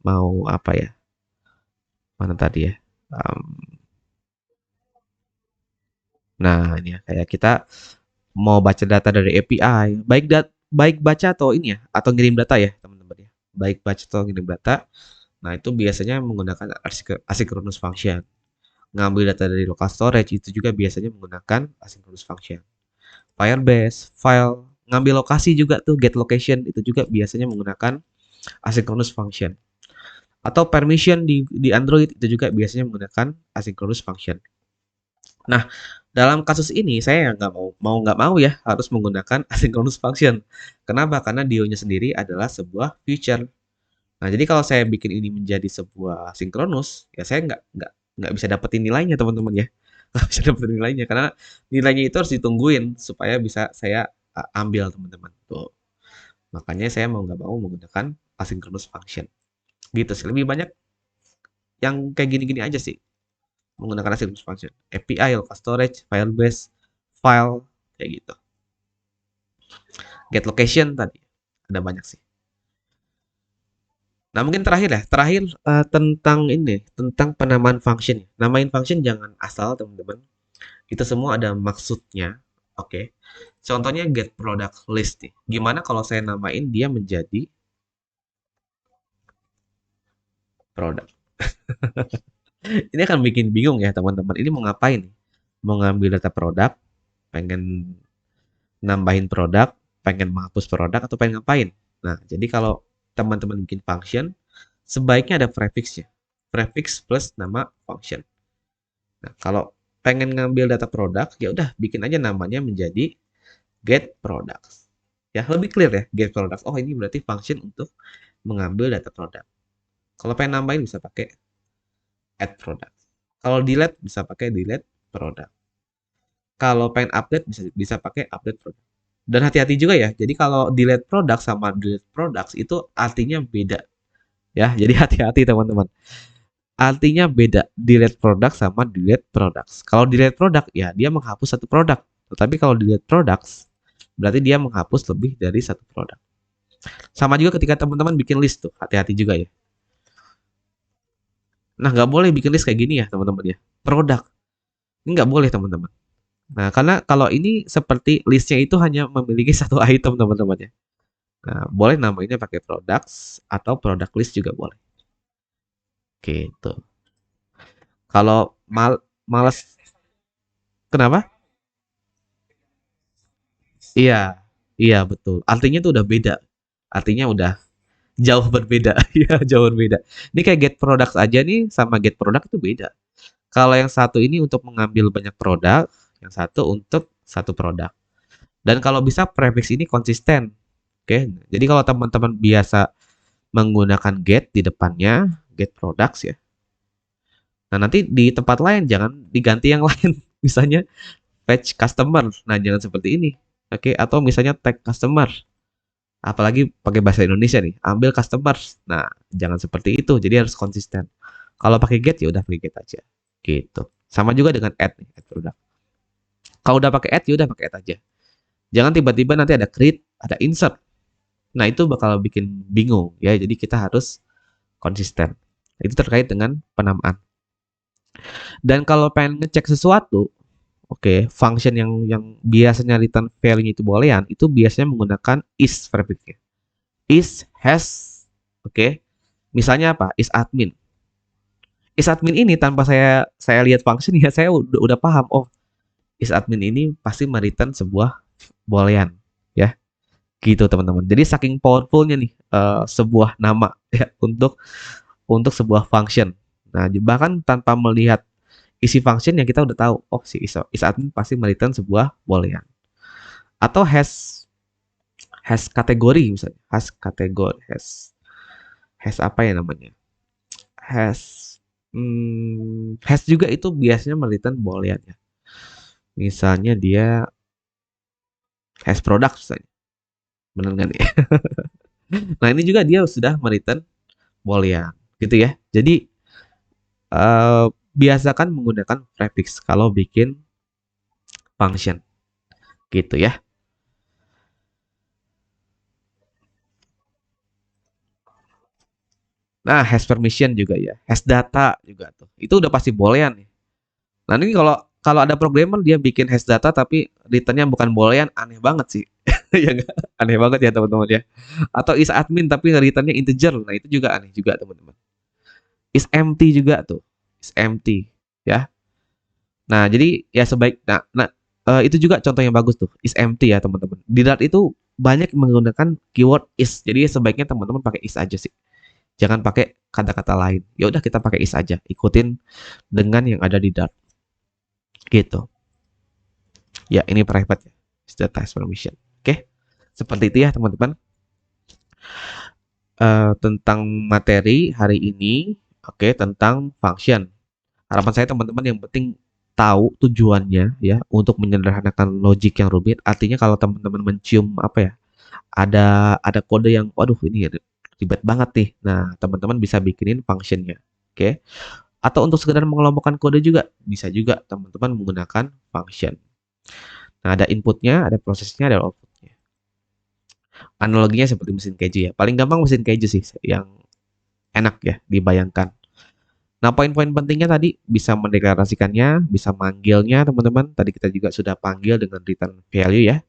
mau apa ya? Mana tadi ya? Nah, ini ya kayak kita mau baca data dari API, baik baca atau ini ya, atau ngirim data ya teman-teman ya. Baik baca atau ngirim data. Nah itu biasanya menggunakan asynchronous function. Ngambil data dari local storage itu juga biasanya menggunakan asynchronous function. Firebase, file, ngambil lokasi juga tuh get location itu juga biasanya menggunakan asynchronous function. Atau permission di Android itu juga biasanya menggunakan asynchronous function. Nah, dalam kasus ini saya nggak nggak mau ya harus menggunakan asynchronous function. Kenapa? Karena Dio-nya sendiri adalah sebuah feature. Nah, jadi kalau saya bikin ini menjadi sebuah sinkronus, ya saya nggak bisa dapetin nilainya teman-teman ya. Nggak bisa dapetin nilainya karena nilainya itu harus ditungguin supaya bisa saya ambil teman-teman. Tuh. Makanya saya mau nggak mau menggunakan asynchronous function. Gitu sih. Lebih banyak yang kayak gini-gini aja sih menggunakan asynchronous function. API, local storage, Firebase, file, kayak gitu. Get location tadi. Ada banyak sih. Nah, mungkin terakhir ya. Terakhir tentang ini, tentang penamaan function. Namain function jangan asal, teman-teman. Itu semua ada maksudnya. Oke. Contohnya get product list nih. Gimana kalau saya namain dia menjadi product? Ini akan bikin bingung ya, teman-teman. Ini mau ngapain nih? Mau ngambil data produk, pengen nambahin produk, pengen menghapus produk, atau pengen ngapain? Nah, jadi kalau teman-teman bikin function, sebaiknya ada prefixnya. Prefix plus nama function. Nah, kalau pengen ngambil data produk, ya udah bikin aja namanya menjadi get products. Ya, lebih clear ya, get products. Oh, ini berarti function untuk mengambil data produk. Kalau pengen nambahin bisa pakai add product. Kalau delete bisa pakai delete product. Kalau pengen update bisa pakai update product. Dan hati-hati juga ya. Jadi kalau delete product sama delete products itu artinya beda. Ya, jadi hati-hati teman-teman. Artinya beda delete product sama delete products. Kalau delete product ya dia menghapus satu produk. Tetapi kalau delete products berarti dia menghapus lebih dari satu produk. Sama juga ketika teman-teman bikin list tuh, hati-hati juga ya. Nah, nggak boleh bikin list kayak gini ya teman-teman ya. Produk. Ini nggak boleh teman-teman. Nah, karena kalau ini seperti listnya itu hanya memiliki satu item teman-teman ya. Nah, boleh namanya pakai products atau product list juga boleh. Gitu. Kalau males, kenapa? Iya, iya betul. Artinya tuh udah beda. Artinya udah jauh berbeda. Iya, jauh berbeda. Ini kayak get products aja nih sama get product itu beda. Kalau yang satu ini untuk mengambil banyak produk, yang satu untuk satu produk. Dan kalau bisa prefix ini konsisten. Oke. Jadi kalau teman-teman biasa menggunakan get di depannya, get products ya. Nah, nanti di tempat lain jangan diganti yang lain. Misalnya fetch customer. Nah, jangan seperti ini. Oke, atau misalnya tag customer. Apalagi pakai bahasa Indonesia nih, ambil customer. Nah, jangan seperti itu. Jadi harus konsisten. Kalau pakai get ya udah pakai get aja. Gitu. Sama juga dengan add nih, add product. Kalau udah pakai add ya udah pakai add aja. Jangan tiba-tiba nanti ada create, ada insert. Nah, itu bakal bikin bingung ya. Jadi kita harus konsisten. Itu terkait dengan penamaan. Dan kalau pengen ngecek sesuatu, oke, function yang biasanya return value-nya itu boolean, itu biasanya menggunakan is prefix-nya. Is has, oke. Misalnya apa? Is admin. Is admin ini tanpa saya lihat function ya, saya udah paham. Oh, is admin ini pasti mereturn sebuah boolean, ya. Gitu teman-teman. Jadi saking powerfulnya nih sebuah nama ya untuk sebuah function. Nah, bahkan tanpa melihat isi function yang kita udah tahu, oh si is admin pasti mereturn sebuah boolean. Atau has kategori misalnya, has kategori, has apa ya namanya? Has juga itu biasanya mereturn boolean ya. Misalnya dia has product misalnya. Benar nggak nih? Nah, ini juga dia sudah mereturn boolean gitu ya. Jadi biasakan menggunakan prefix kalau bikin function gitu ya. Nah, has permission juga ya, has data juga tuh. Itu udah pasti boolean nih. Nah, ini kalau kalau ada programmer dia bikin has data tapi returnnya bukan boolean, aneh banget sih. Ya nggak? Aneh banget ya teman-teman ya. Atau is admin tapi returnnya integer. Nah itu juga aneh juga teman-teman. Is empty juga tuh. Is empty ya. Nah jadi ya itu juga contoh yang bagus tuh. Is empty ya teman-teman. Di Dart itu banyak menggunakan keyword is. Jadi sebaiknya teman-teman pakai is aja sih. Jangan pakai kata-kata lain. Ya udah kita pakai is aja. Ikutin dengan yang ada di Dart. Gitu. Ya ini private ya. Data permission. Oke. Seperti itu ya teman-teman. Tentang materi hari ini, oke, tentang function. Harapan saya teman-teman yang penting tahu tujuannya ya untuk menyederhanakan logik yang rumit. Artinya kalau teman-teman mencium apa ya, ada kode yang waduh ini ribet banget nih. Nah, teman-teman bisa bikinin functionnya. Oke. Atau untuk sekedar mengelompokkan kode juga bisa juga teman-teman menggunakan function. Nah, ada inputnya, ada prosesnya, ada outputnya. Analoginya seperti mesin keju ya. Paling gampang mesin keju sih yang enak ya dibayangkan. Nah, poin-poin pentingnya tadi bisa mendeklarasikannya, bisa manggilnya teman-teman. Tadi kita juga sudah panggil dengan return value ya.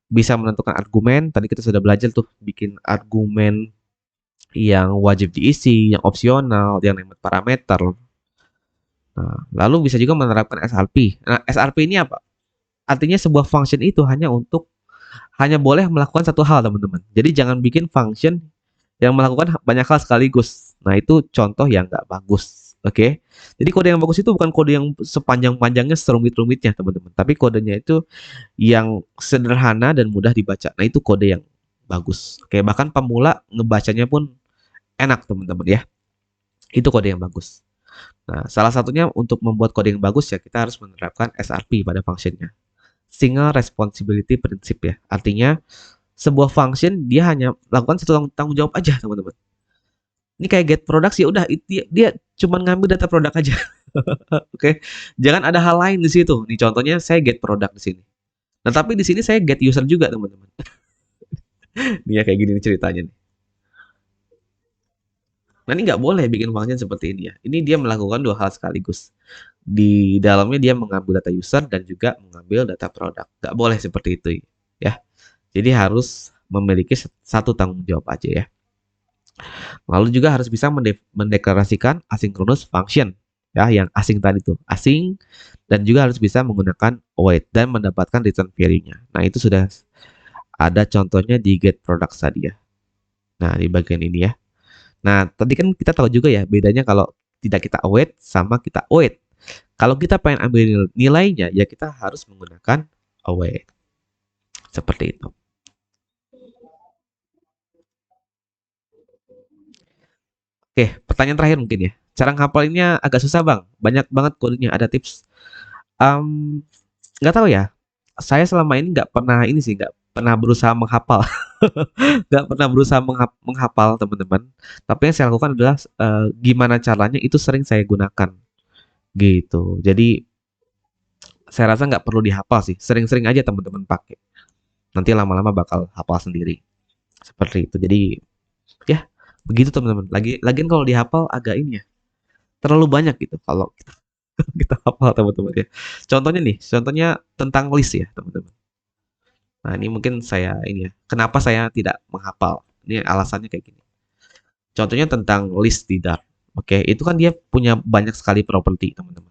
Bisa menentukan argumen. Tadi kita sudah belajar tuh bikin argumen yang wajib diisi, yang opsional, yang namanya parameter. Nah, lalu bisa juga menerapkan SRP. Nah, SRP ini apa? Artinya sebuah function itu hanya boleh melakukan satu hal, teman-teman. Jadi jangan bikin function yang melakukan banyak hal sekaligus. Nah, itu contoh yang nggak bagus. Oke. Okay? Jadi kode yang bagus itu bukan kode yang sepanjang-panjangnya, serumit-rumitnya, teman-teman. Tapi kodenya itu yang sederhana dan mudah dibaca. Nah, itu kode yang bagus. Oke, okay? Bahkan pemula ngebacanya pun enak, teman-teman ya. Itu kode yang bagus. Nah, salah satunya untuk membuat kode yang bagus ya kita harus menerapkan SRP pada functionnya. Single Responsibility Principle ya. Artinya sebuah function dia hanya melakukan satu tanggung jawab aja, teman-teman. Ini kayak get product ya udah dia cuma ngambil data produk aja. Oke. Okay? Jangan ada hal lain di situ. Nih contohnya saya get product di sini. Nah, tapi di sini saya get user juga, teman-teman. Nih ya kayak gini nih ceritanya nih. Nah, ini nggak boleh bikin function seperti ini ya. Ini dia melakukan dua hal sekaligus. Di dalamnya dia mengambil data user dan juga mengambil data produk. Nggak boleh seperti itu ya. Jadi harus memiliki satu tanggung jawab aja ya. Lalu juga harus bisa mendeklarasikan asynchronous function ya yang asing tadi tuh. Asing dan juga harus bisa menggunakan await dan mendapatkan return value-nya. Nah, itu sudah ada contohnya di get product tadi ya. Nah, di bagian ini ya. Nah, tadi kan kita tahu juga ya bedanya kalau tidak kita await sama kita await. Kalau kita pengen ambil nilainya ya kita harus menggunakan await. Seperti itu. Oke, pertanyaan terakhir mungkin ya. Cara ngapalinnya agak susah bang. Banyak banget kodenya. Ada tips. Um, nggak tahu ya. Saya selama ini nggak pernah ini sih, nggak pernah berusaha menghafal. Nggak pernah berusaha menghafal teman-teman. Tapi yang saya lakukan adalah gimana caranya itu sering saya gunakan gitu. Jadi saya rasa nggak perlu dihafal sih. Sering-sering aja teman-teman pakai. Nanti lama-lama bakal hafal sendiri. Seperti itu. Jadi ya begitu teman-teman. Lagian kalau dihafal agak ini ya. Terlalu banyak gitu kalau kita, kita hafal teman-teman ya. Contohnya tentang list ya teman-teman. Nah ini mungkin saya ini ya. Kenapa saya tidak menghafal? Ini alasannya kayak gini. Contohnya tentang list di Dart. Oke, itu kan dia punya banyak sekali properti teman-teman.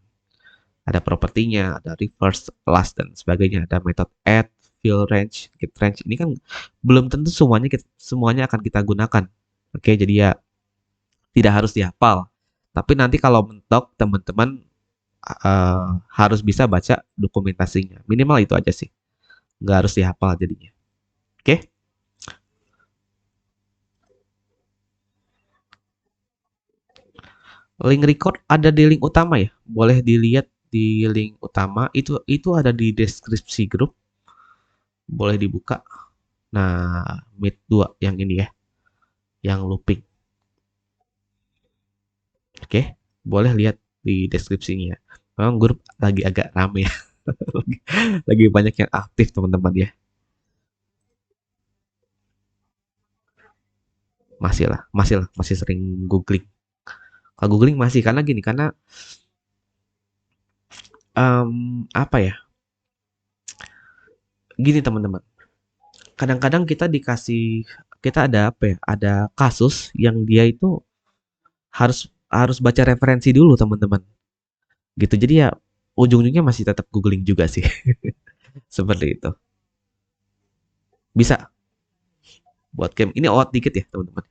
Ada propertinya, ada reverse, last dan sebagainya. Ada metode add, fill range, get range. Ini kan belum tentu semuanya akan kita gunakan. Oke, jadi ya tidak harus dihafal. Tapi nanti kalau mentok teman-teman harus bisa baca dokumentasinya. Minimal itu aja sih. Nggak harus dihafal jadinya. Oke? Link record ada di link utama ya. Boleh dilihat di link utama. Itu ada di deskripsi grup. Boleh dibuka. Nah, Meet 2 yang ini ya. Yang looping. Oke? Boleh lihat di deskripsinya. Memang grup lagi agak rame ya. lagi banyak yang aktif teman-teman ya. Masih sering googling. Kalau googling masih karena gini, karena apa ya? Gini teman-teman. kadang-kadang kita ada apa ya, ada kasus yang dia itu harus harus baca referensi dulu teman-teman. Gitu. Jadi ya ujung-ujungnya masih tetap googling juga sih. Seperti itu. Bisa buat game. Ini out dikit ya teman-teman.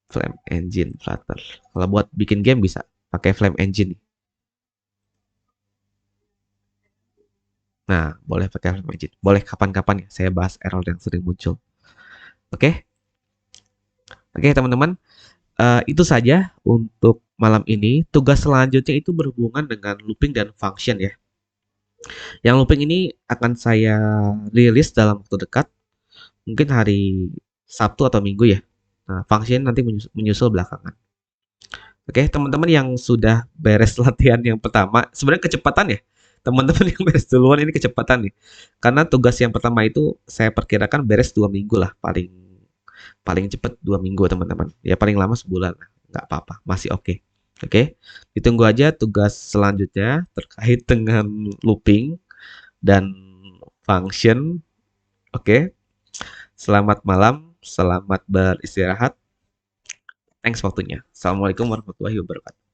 Flame Engine Flutter. Kalau buat bikin game bisa pakai Flame Engine. Nah, boleh pakai Flame Engine. Boleh kapan-kapan ya saya bahas error yang sering muncul. Oke? Oke teman-teman. Itu saja untuk malam ini. Tugas selanjutnya itu berhubungan dengan looping dan function ya. Yang looping ini akan saya rilis dalam waktu dekat, mungkin hari Sabtu atau Minggu ya. Nah, function nanti menyusul belakangan. Oke, teman-teman yang sudah beres latihan yang pertama, sebenarnya kecepatan ya. Teman-teman yang beres duluan ini kecepatan nih. Karena tugas yang pertama itu saya perkirakan beres 2 minggu lah, paling paling cepat 2 minggu teman-teman. Ya paling lama sebulan, nggak apa-apa, masih oke. Oke, ditunggu aja tugas selanjutnya terkait dengan looping dan function. Oke, selamat malam, selamat beristirahat. Thanks waktunya. Assalamualaikum warahmatullahi wabarakatuh.